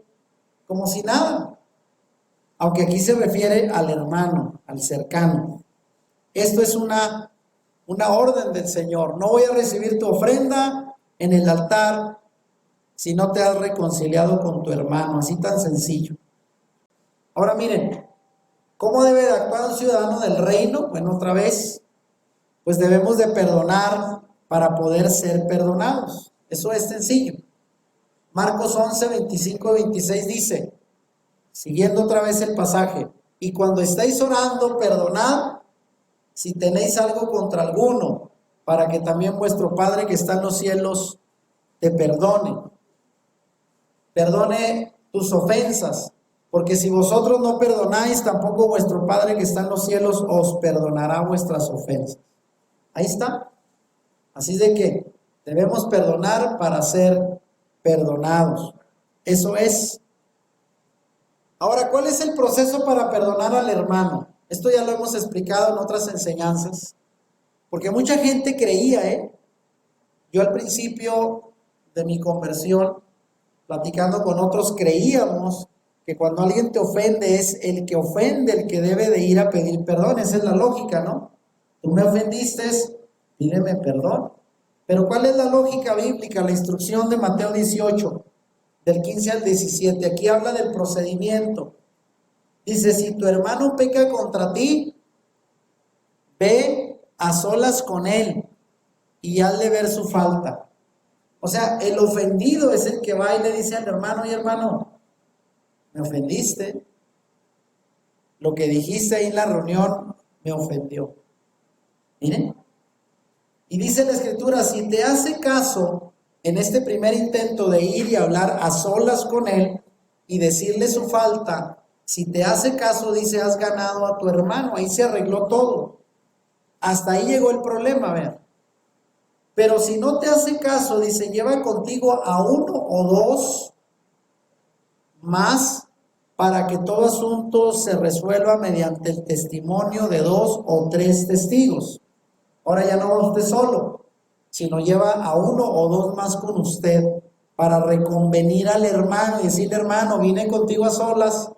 como si nada. Aunque aquí se refiere al hermano, al cercano. Esto es una orden del Señor. No voy a recibir tu ofrenda en el altar si no te has reconciliado con tu hermano. Así tan sencillo. Ahora miren, ¿cómo debe de actuar un ciudadano del reino? Bueno, otra vez, pues debemos de perdonar para poder ser perdonados. Eso es sencillo. Marcos 11, 25 y 26 dice, siguiendo otra vez el pasaje, y cuando estáis orando, perdonad si tenéis algo contra alguno, para que también vuestro Padre que está en los cielos te perdone. Perdone tus ofensas, porque si vosotros no perdonáis, tampoco vuestro Padre que está en los cielos os perdonará vuestras ofensas. Ahí está. Así de que Debemos perdonar para ser perdonados. Eso es. Ahora, ¿cuál es el proceso para perdonar al hermano? Esto ya lo hemos explicado en otras enseñanzas, porque mucha gente creía, yo al principio de mi conversión, platicando con otros, creíamos que cuando alguien te ofende es el que ofende el que debe de ir a pedir perdón. Esa es la lógica, ¿no? Tú me ofendiste, pídeme perdón. Pero ¿cuál es la lógica bíblica? La instrucción de Mateo 18, del 15 al 17. Aquí habla del procedimiento. Dice, si tu hermano peca contra ti, ve a solas con él y hazle ver su falta. O sea, el ofendido es el que va y le dice al hermano, y hermano, me ofendiste. Lo que dijiste ahí en la reunión me ofendió. Miren. Y dice la Escritura, si te hace caso en este primer intento de ir y hablar a solas con él y decirle su falta, si te hace caso, dice, has ganado a tu hermano. Ahí se arregló todo. Hasta ahí llegó el problema, vean. Pero si no te hace caso, dice, lleva contigo a uno o dos más para que todo asunto se resuelva mediante el testimonio de 2 o 3 testigos. Ahora ya no va usted solo, sino lleva a uno o dos más con usted para reconvenir al hermano y decirle, hermano, vine contigo a solas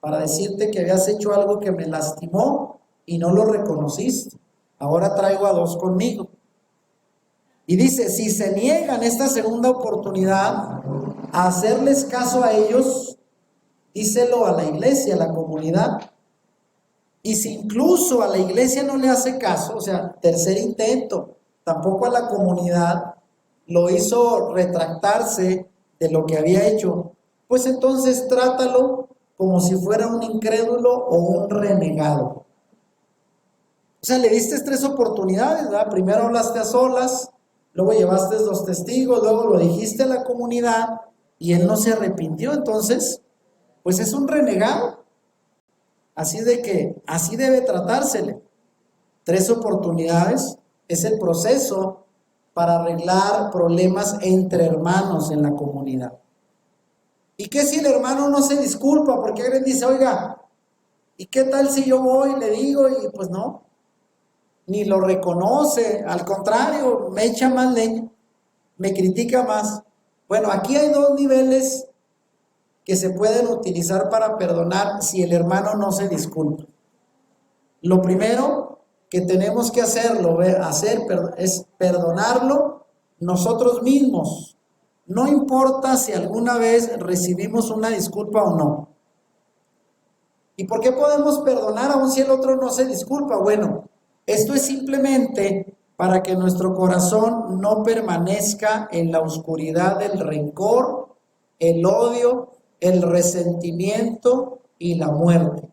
para decirte que habías hecho algo que me lastimó y no lo reconociste. Ahora traigo a 2 conmigo. Y dice, si se niegan esta segunda oportunidad a hacerles caso a ellos, díselo a la iglesia, a la comunidad. Y si incluso a la iglesia no le hace caso, o sea, tercer intento, tampoco a la comunidad, lo hizo retractarse de lo que había hecho, pues entonces trátalo como si fuera un incrédulo o un renegado. O sea, le diste 3 oportunidades, ¿verdad? Primero hablaste a solas, luego llevaste 2 testigos, luego lo dijiste a la comunidad y él no se arrepintió, entonces, pues es un renegado. Así de que, así debe tratársele. 3 oportunidades es el proceso para arreglar problemas entre hermanos en la comunidad. ¿Y qué si el hermano no se disculpa? Porque alguien dice, oiga, ¿y qué tal si yo voy y le digo? Y pues no, ni lo reconoce, al contrario, me echa más leña, me critica más. Bueno, aquí hay 2 niveles que se pueden utilizar para perdonar si el hermano no se disculpa. Lo primero que tenemos que es perdonarlo nosotros mismos. No importa si alguna vez recibimos una disculpa o no. ¿Y por qué podemos perdonar aun si el otro no se disculpa? Bueno, esto es simplemente para que nuestro corazón no permanezca en la oscuridad del rencor, el odio, el resentimiento y la muerte.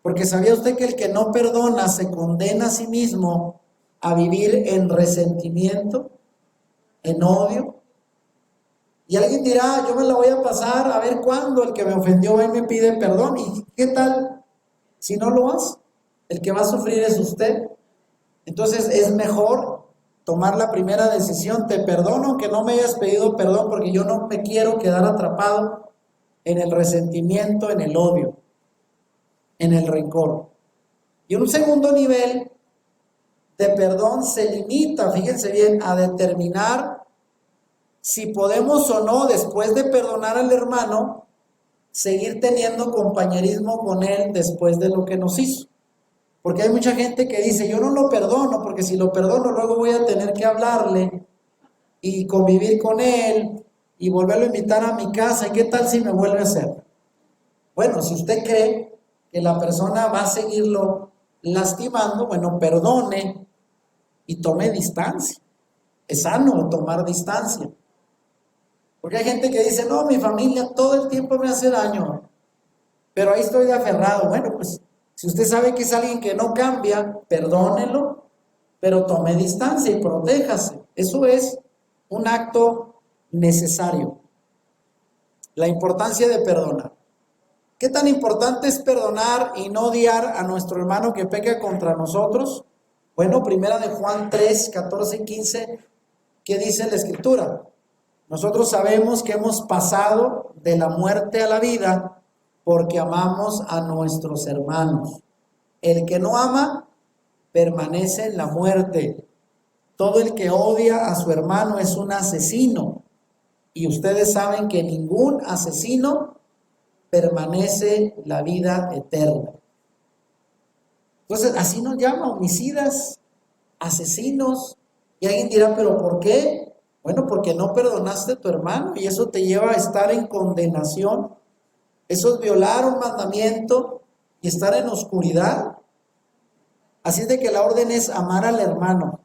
Porque ¿sabía usted que el que no perdona se condena a sí mismo a vivir en resentimiento, en odio? Y alguien dirá, yo me la voy a pasar a ver cuándo el que me ofendió va y me pide perdón. ¿Y qué tal si no lo hace? El que va a sufrir es usted. Entonces es mejor tomar la primera decisión. Te perdono que no me hayas pedido perdón porque yo no me quiero quedar atrapado en el resentimiento, en el odio, en el rencor. Y un segundo nivel de perdón se limita, fíjense bien, a determinar si podemos o no, después de perdonar al hermano, seguir teniendo compañerismo con él después de lo que nos hizo. Porque hay mucha gente que dice, yo no lo perdono, porque si lo perdono luego voy a tener que hablarle y convivir con él y volverlo a invitar a mi casa. ¿Y qué tal si me vuelve a hacer? Bueno, si usted cree que la persona va a seguirlo lastimando, bueno, perdone y tome distancia. Es sano tomar distancia. Porque hay gente que dice, no, mi familia todo el tiempo me hace daño, pero ahí estoy de aferrado. Bueno, pues si usted sabe que es alguien que no cambia, perdónelo, pero tome distancia y protéjase. Eso es un acto necesario. La importancia de perdonar. ¿Qué tan importante es perdonar y no odiar a nuestro hermano que peca contra nosotros? Bueno, primera de Juan 3, 14 y 15, ¿qué dice la Escritura? Nosotros sabemos que hemos pasado de la muerte a la vida porque amamos a nuestros hermanos. El que no ama permanece en la muerte. Todo el que odia a su hermano es un asesino. Y ustedes saben que ningún asesino permanece la vida eterna. Entonces, así nos llama, homicidas, asesinos. Y alguien dirá, ¿pero por qué? Bueno, porque no perdonaste a tu hermano y eso te lleva a estar en condenación. Eso es violar un mandamiento y estar en oscuridad. Así es de que la orden es amar al hermano.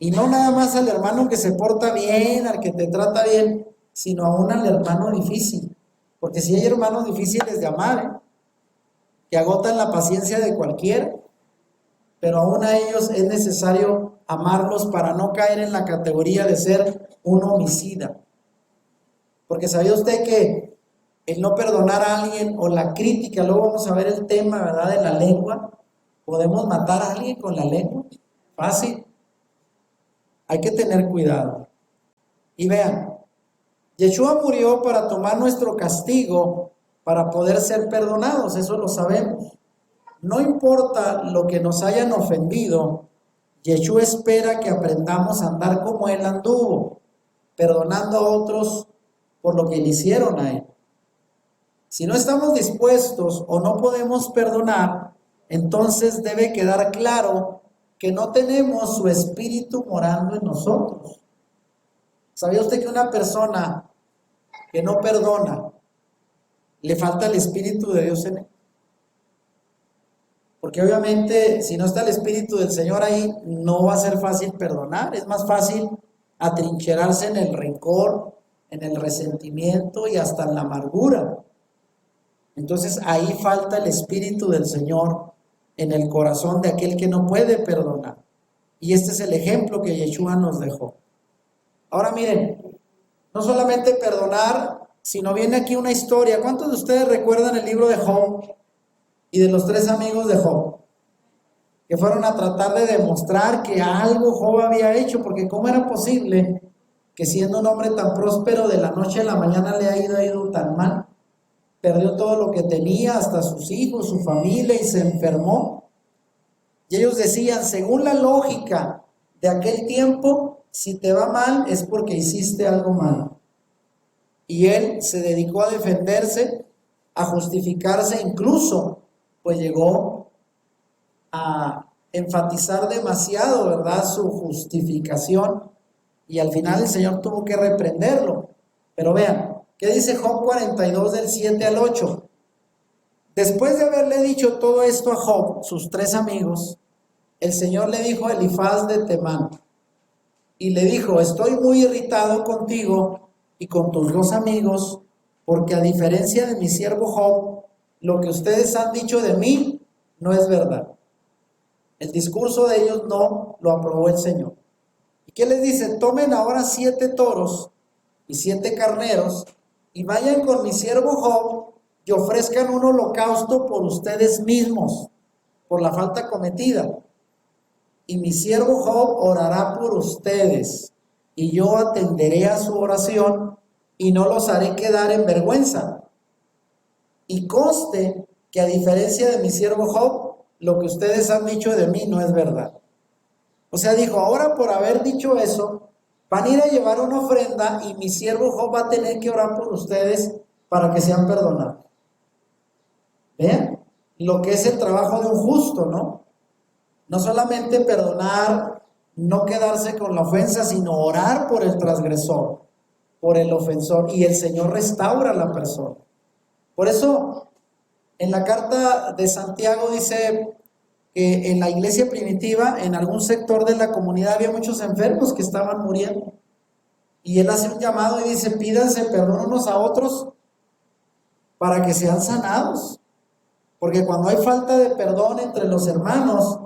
Y no nada más al hermano que se porta bien, al que te trata bien, sino aún al hermano difícil. Porque si hay hermanos difíciles de amar, que agotan la paciencia de cualquiera, pero aún a ellos es necesario amarlos para no caer en la categoría de ser un homicida. Porque ¿sabía usted que el no perdonar a alguien o la crítica, luego vamos a ver el tema, ¿verdad?, de la lengua, podemos matar a alguien con la lengua? Fácil. Hay que tener cuidado. Y vean, Yeshua murió para tomar nuestro castigo para poder ser perdonados, eso lo sabemos. No importa lo que nos hayan ofendido, Yeshua espera que aprendamos a andar como Él anduvo, perdonando a otros por lo que le hicieron a Él. Si no estamos dispuestos o no podemos perdonar, entonces debe quedar claro que no tenemos su espíritu morando en nosotros. ¿Sabía usted que una persona que no perdona, le falta el espíritu de Dios en él? Porque obviamente si no está el espíritu del Señor ahí, no va a ser fácil perdonar. Es más fácil atrincherarse en el rencor, en el resentimiento y hasta en la amargura. Entonces ahí falta el espíritu del Señor en el corazón de aquel que no puede perdonar. Y este es el ejemplo que Yeshua nos dejó. Ahora miren, no solamente perdonar, sino viene aquí una historia. ¿Cuántos de ustedes recuerdan el libro de Job y de los 3 amigos de Job? Que fueron a tratar de demostrar que algo Job había hecho, porque ¿cómo era posible que siendo un hombre tan próspero de la noche a la mañana le haya ido tan mal? Perdió todo lo que tenía, hasta sus hijos, su familia, y se enfermó. Y ellos decían, según la lógica de aquel tiempo, si te va mal es porque hiciste algo malo. Y él se dedicó a defenderse, a justificarse, incluso pues llegó a enfatizar demasiado, ¿verdad?, su justificación, y al final el Señor tuvo que reprenderlo. Pero vean, ¿qué dice Job 42 del 7 al 8? Después de haberle dicho todo esto a Job, sus 3 amigos, el Señor le dijo a Elifaz de Temán, y le dijo, estoy muy irritado contigo y con tus 2 amigos, porque a diferencia de mi siervo Job, lo que ustedes han dicho de mí no es verdad. El discurso de ellos no lo aprobó el Señor. ¿Y qué les dice? Tomen ahora 7 toros y 7 carneros y vayan con mi siervo Job y ofrezcan un holocausto por ustedes mismos, por la falta cometida. Y mi siervo Job orará por ustedes, y yo atenderé a su oración y no los haré quedar en vergüenza. Y conste que a diferencia de mi siervo Job, lo que ustedes han dicho de mí no es verdad. O sea, dijo, ahora por haber dicho eso, van a ir a llevar una ofrenda y mi siervo Job va a tener que orar por ustedes para que sean perdonados. Vean lo que es el trabajo de un justo, ¿no? No solamente perdonar, no quedarse con la ofensa, sino orar por el transgresor, por el ofensor, y el Señor restaura a la persona. Por eso, en la carta de Santiago dice que en la iglesia primitiva, en algún sector de la comunidad había muchos enfermos que estaban muriendo. Y él hace un llamado y dice, pídanse perdón unos a otros para que sean sanados. Porque cuando hay falta de perdón entre los hermanos,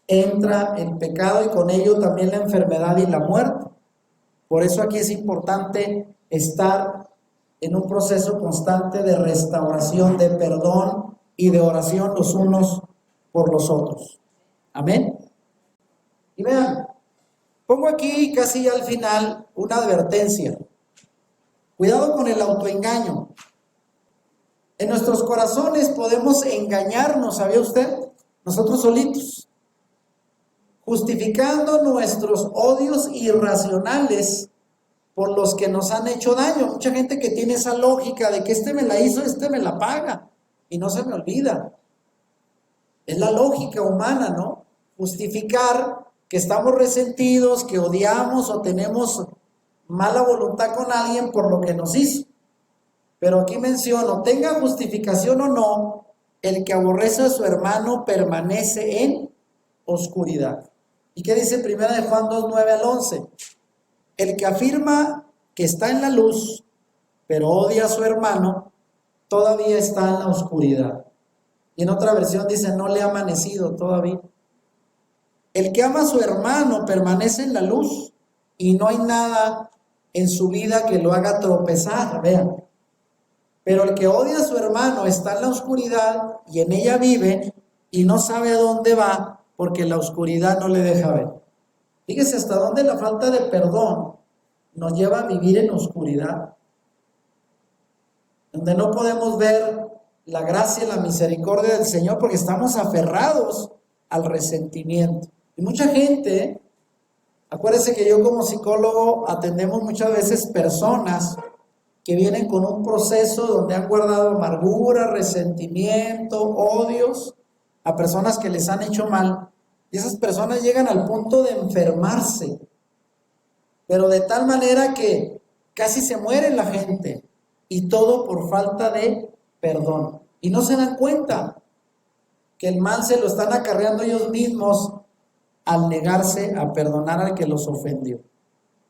entra el pecado y con ello también la enfermedad y la muerte. Por eso aquí es importante estar en un proceso constante de restauración, de perdón y de oración los unos por los otros. Amén. Y vean, Pongo aquí casi al final una advertencia. Cuidado con el autoengaño. En nuestros corazones podemos engañarnos, ¿sabía usted? Nosotros solitos, justificando nuestros odios irracionales por los que nos han hecho daño. Mucha gente que tiene esa lógica de que este me la hizo, este me la paga, y no se me olvida. Es la lógica humana, ¿no? Justificar que estamos resentidos, que odiamos o tenemos mala voluntad con alguien por lo que nos hizo. Pero aquí menciono, tenga justificación o no, el que aborrece a su hermano permanece en oscuridad. ¿Y qué dice 1 de Juan 2, 9 al 11? El que afirma que está en la luz, pero odia a su hermano, todavía está en la oscuridad. Y en otra versión dice, no le ha amanecido todavía. El que ama a su hermano permanece en la luz y no hay nada en su vida que lo haga tropezar, vean. Pero el que odia a su hermano está en la oscuridad y en ella vive y no sabe a dónde va porque la oscuridad no le deja ver. Fíjese hasta dónde la falta de perdón nos lleva a vivir en oscuridad, donde no podemos ver la gracia y la misericordia del Señor porque estamos aferrados al resentimiento. Y mucha gente, acuérdense que yo como psicólogo atendemos muchas veces personas que vienen con un proceso donde han guardado amargura, resentimiento, odios a personas que les han hecho mal. Y esas personas llegan al punto de enfermarse, pero de tal manera que casi se muere la gente, y todo por falta de perdón. Y no se dan cuenta que el mal se lo están acarreando ellos mismos al negarse a perdonar al que los ofendió.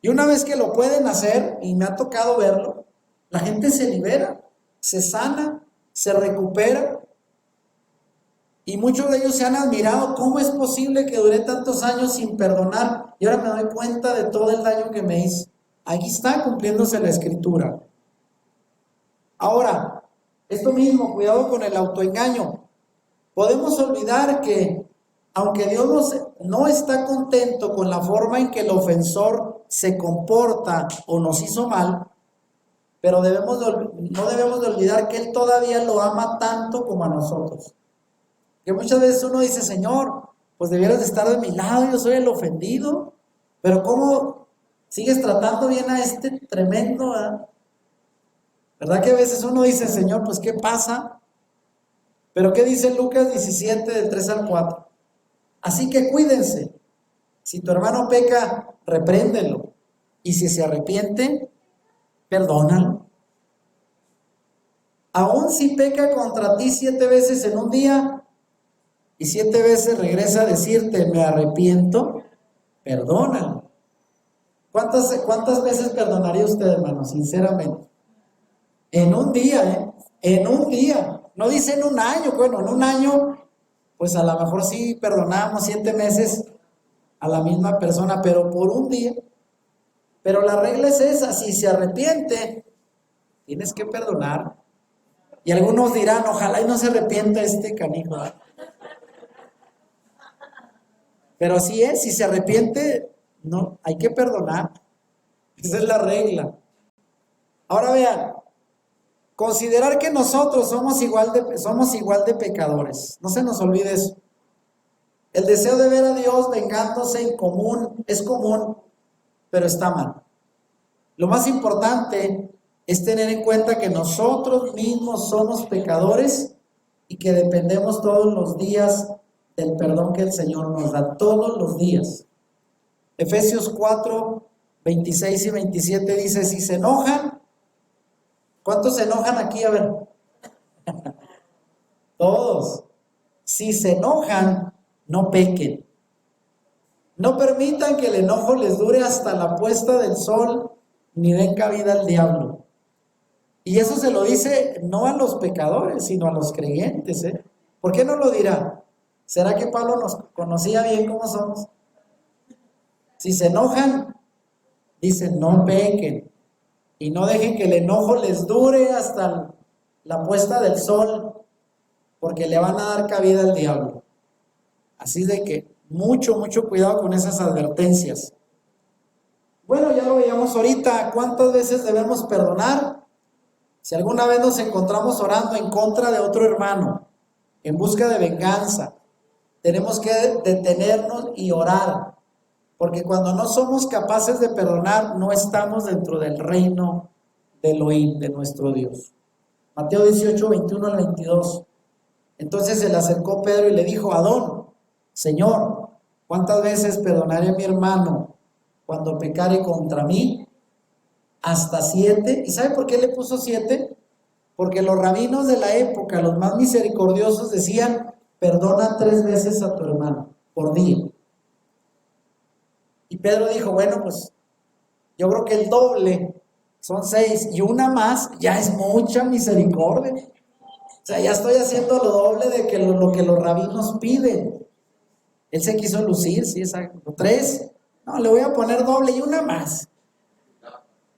Y una vez que lo pueden hacer, y me ha tocado verlo, la gente se libera, se sana, se recupera. Y muchos de ellos se han admirado, ¿cómo es posible que duré tantos años sin perdonar? Y ahora me doy cuenta de todo el daño que me hizo. Aquí está cumpliéndose la escritura. Ahora, esto mismo, cuidado con el autoengaño. Podemos olvidar que, aunque Dios no está contento con la forma en que el ofensor se comporta o nos hizo mal, pero no debemos de olvidar que Él todavía lo ama tanto como a nosotros. Que muchas veces uno dice, Señor, pues debieras de estar de mi lado, yo soy el ofendido, pero ¿cómo sigues tratando bien a este tremendo? ¿Verdad que a veces uno dice, Señor, pues ¿qué pasa? Pero ¿qué dice Lucas 17, del 3 al 4? Así que cuídense. Si tu hermano peca, repréndelo. Y si se arrepiente, perdónalo. Aun si peca contra ti 7 veces en un día, y 7 veces regresa a decirte, me arrepiento, perdónalo. ¿Cuántas veces perdonaría usted, hermano? Sinceramente. En un día, En un día. No dice en un año. Bueno, en un año, pues a lo mejor sí perdonamos 7 meses a la misma persona, pero por un día. Pero la regla es esa, si se arrepiente, tienes que perdonar. Y algunos dirán, ojalá y no se arrepienta este canijo. Pero así es, si se arrepiente, no, hay que perdonar. Esa es la regla. Ahora vean, considerar que nosotros somos igual de pecadores. No se nos olvide eso. El deseo de ver a Dios vengándose es común, pero está mal. Lo más importante es tener en cuenta que nosotros mismos somos pecadores y que dependemos todos los días del perdón que el Señor nos da, todos los días. Efesios 4, 26 y 27 dice, si se enojan, ¿cuántos se enojan aquí? A ver, todos. Si se enojan, no pequen. No permitan que el enojo les dure hasta la puesta del sol, ni den cabida al diablo. Y eso se lo dice no a los pecadores, sino a los creyentes, ¿eh? ¿Por qué no lo dirá? ¿Será que Pablo nos conocía bien cómo somos? Si se enojan, dice, no pequen. Y no dejen que el enojo les dure hasta la puesta del sol, porque le van a dar cabida al diablo. Así de que mucho cuidado con esas advertencias. Bueno, ya lo veíamos ahorita, ¿cuántas veces debemos perdonar? Si alguna vez nos encontramos orando en contra de otro hermano, en busca de venganza, tenemos que detenernos y orar, porque cuando no somos capaces de perdonar, no estamos dentro del reino de Elohim, de nuestro Dios. Mateo 18, 21 al 22. Entonces se le acercó Pedro y le dijo: Adón, Señor, ¿cuántas veces perdonaré a mi hermano cuando pecare contra mí? Hasta 7. ¿Y sabe por qué le puso 7? Porque los rabinos de la época, los más misericordiosos, decían: perdona 3 veces a tu hermano por día. Y Pedro dijo: bueno, pues yo creo que el doble son 6, y una más ya es mucha misericordia. O sea, ya estoy haciendo lo doble de que lo que los rabinos piden. Él se quiso lucir, sí, exacto. 3, no, le voy a poner doble y una más.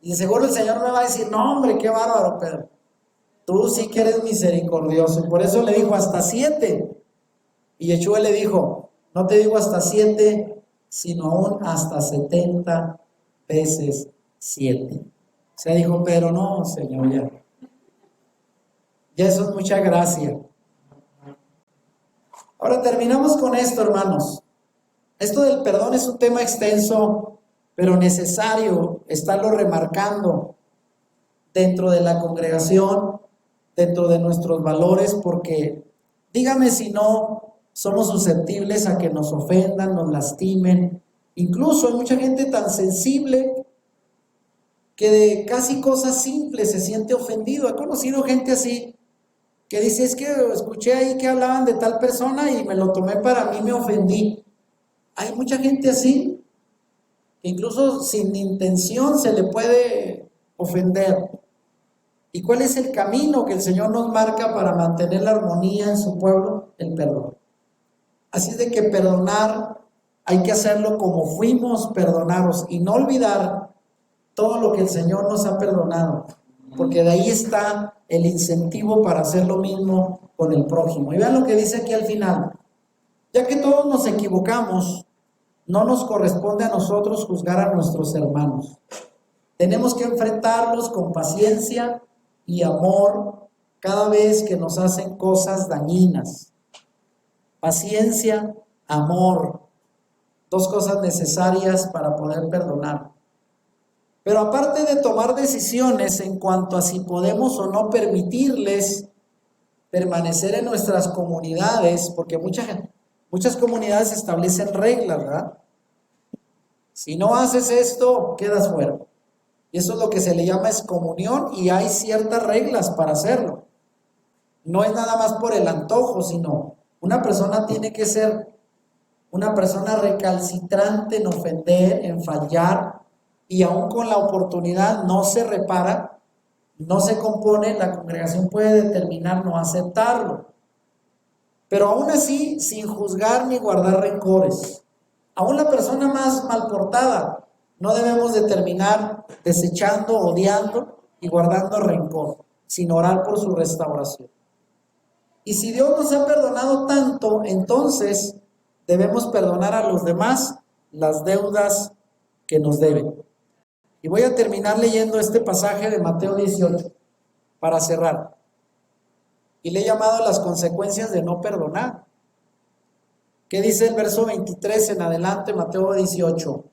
Y seguro el Señor me va a decir: no, hombre, qué bárbaro, Pedro. Tú sí que eres misericordioso. Y por eso le dijo: hasta 7. Y Yeshua le dijo: no te digo hasta 7, sino aún hasta 70 veces 7. O sea, dijo Pedro: no, Señor, ya eso es mucha gracia. Ahora terminamos con esto, hermanos. Esto del perdón es un tema extenso, pero necesario estarlo remarcando dentro de la congregación, dentro de nuestros valores, porque dígame si no somos susceptibles a que nos ofendan, nos lastimen. Incluso hay mucha gente tan sensible que de casi cosas simples se siente ofendido. He conocido gente así que dice: es que escuché ahí que hablaban de tal persona y me lo tomé para mí, me ofendí. Hay mucha gente así, que incluso sin intención se le puede ofender. ¿Y cuál es el camino que el Señor nos marca para mantener la armonía en su pueblo? El perdón. Así de que perdonar hay que hacerlo como fuimos perdonados y no olvidar todo lo que el Señor nos ha perdonado, porque de ahí está el incentivo para hacer lo mismo con el prójimo. Y vean lo que dice aquí al final: ya que todos nos equivocamos, no nos corresponde a nosotros juzgar a nuestros hermanos. Tenemos que enfrentarlos con paciencia y amor cada vez que nos hacen cosas dañinas. Paciencia, amor, 2 cosas necesarias para poder perdonar. Pero aparte de tomar decisiones en cuanto a si podemos o no permitirles permanecer en nuestras comunidades, porque muchas comunidades establecen reglas, ¿verdad? Si no haces esto, quedas fuera. Y eso es lo que se le llama excomunión, y hay ciertas reglas para hacerlo. No es nada más por el antojo, sino una persona tiene que ser una persona recalcitrante en ofender, en fallar, y aún con la oportunidad no se repara, no se compone, la congregación puede determinar no aceptarlo. Pero aún así, sin juzgar ni guardar rencores. Aún la persona más mal portada, no debemos de terminar desechando, odiando y guardando rencor, sin orar por su restauración. Y si Dios nos ha perdonado tanto, entonces debemos perdonar a los demás las deudas que nos deben. Y voy a terminar leyendo este pasaje de Mateo 18 para cerrar. Y le he llamado las consecuencias de no perdonar. ¿Qué dice el verso 23 en adelante, Mateo 18?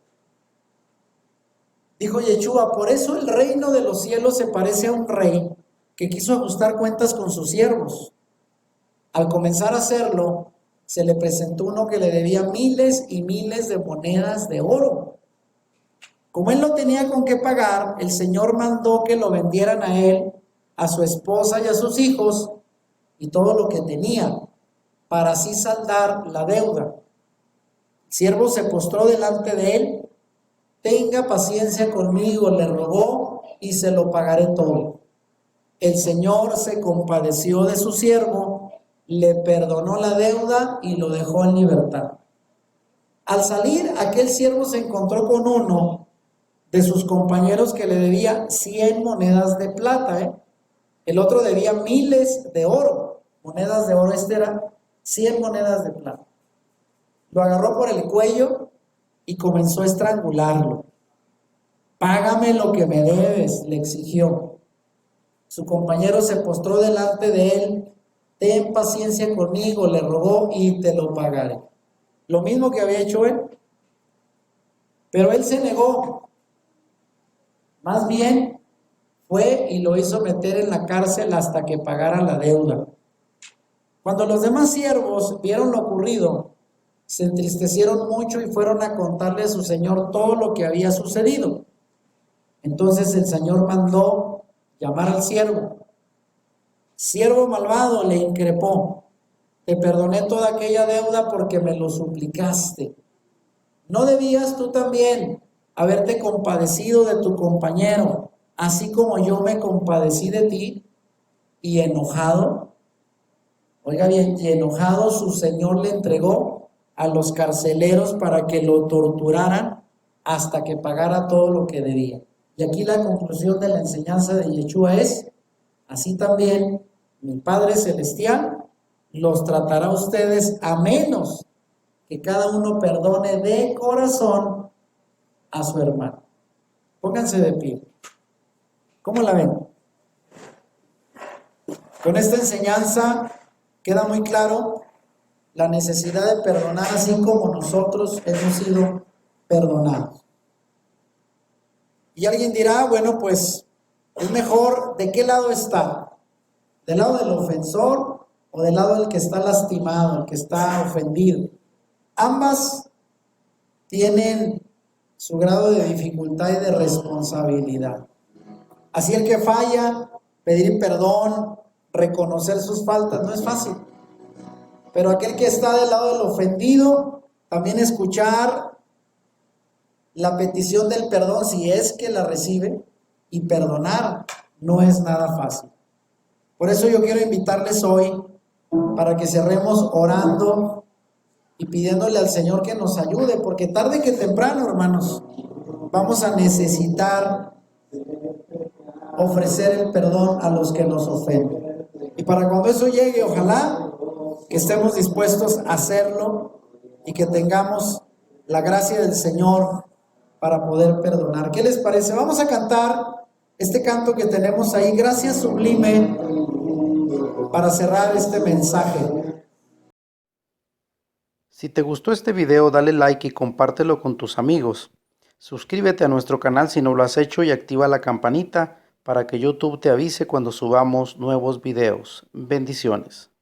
Dijo Yeshua: por eso el reino de los cielos se parece a un rey que quiso ajustar cuentas con sus siervos. Al comenzar a hacerlo, se le presentó uno que le debía miles y miles de monedas de oro. Como él no tenía con qué pagar, el Señor mandó que lo vendieran a él, a su esposa y a sus hijos, y todo lo que tenía, para así saldar la deuda. El siervo se postró delante de él: tenga paciencia conmigo, le rogó, y se lo pagaré todo. El Señor se compadeció de su siervo, le perdonó la deuda y lo dejó en libertad. Al salir, aquel siervo se encontró con uno de sus compañeros que le debía 100 monedas de plata, El otro debía miles de oro, monedas de oro. Este era 100 monedas de plata. Lo agarró por el cuello y comenzó a estrangularlo. Págame lo que me debes, le exigió. Su compañero se postró delante de él. Ten paciencia conmigo, le rogó, y te lo pagaré. Lo mismo que había hecho él. Pero él se negó. Más bien, fue y lo hizo meter en la cárcel hasta que pagara la deuda. Cuando los demás siervos vieron lo ocurrido, se entristecieron mucho y fueron a contarle a su señor todo lo que había sucedido. Entonces el señor mandó llamar al siervo. Siervo malvado, le increpó, te perdoné toda aquella deuda porque me lo suplicaste. ¿No debías tú también haberte compadecido de tu compañero, así como yo me compadecí de ti? Y enojado, oiga bien, y enojado su señor le entregó a los carceleros para que lo torturaran hasta que pagara todo lo que debía. Y aquí la conclusión de la enseñanza de Yeshua es, así también mi Padre Celestial los tratará a ustedes a menos que cada uno perdone de corazón a su hermano. Pónganse de pie. ¿Cómo la ven? Con esta enseñanza queda muy claro la necesidad de perdonar así como nosotros hemos sido perdonados. Y alguien dirá, bueno, pues es mejor, ¿de qué lado está? ¿Del lado del ofensor o del lado del que está lastimado, el que está ofendido? Ambas tienen su grado de dificultad y de responsabilidad. Así el que falla, pedir perdón, reconocer sus faltas, no es fácil. Pero aquel que está del lado del ofendido, también escuchar la petición del perdón, si es que la recibe, y perdonar no es nada fácil. Por eso yo quiero invitarles hoy para que cerremos orando y pidiéndole al Señor que nos ayude, porque tarde que temprano, hermanos, vamos a necesitar ofrecer el perdón a los que nos ofenden. Y para cuando eso llegue, ojalá que estemos dispuestos a hacerlo y que tengamos la gracia del Señor para poder perdonar. ¿Qué les parece? Vamos a cantar este canto que tenemos ahí, Gracia Sublime, para cerrar este mensaje. Si te gustó este video, dale like y compártelo con tus amigos. Suscríbete a nuestro canal si no lo has hecho y activa la campanita para que YouTube te avise cuando subamos nuevos videos. Bendiciones.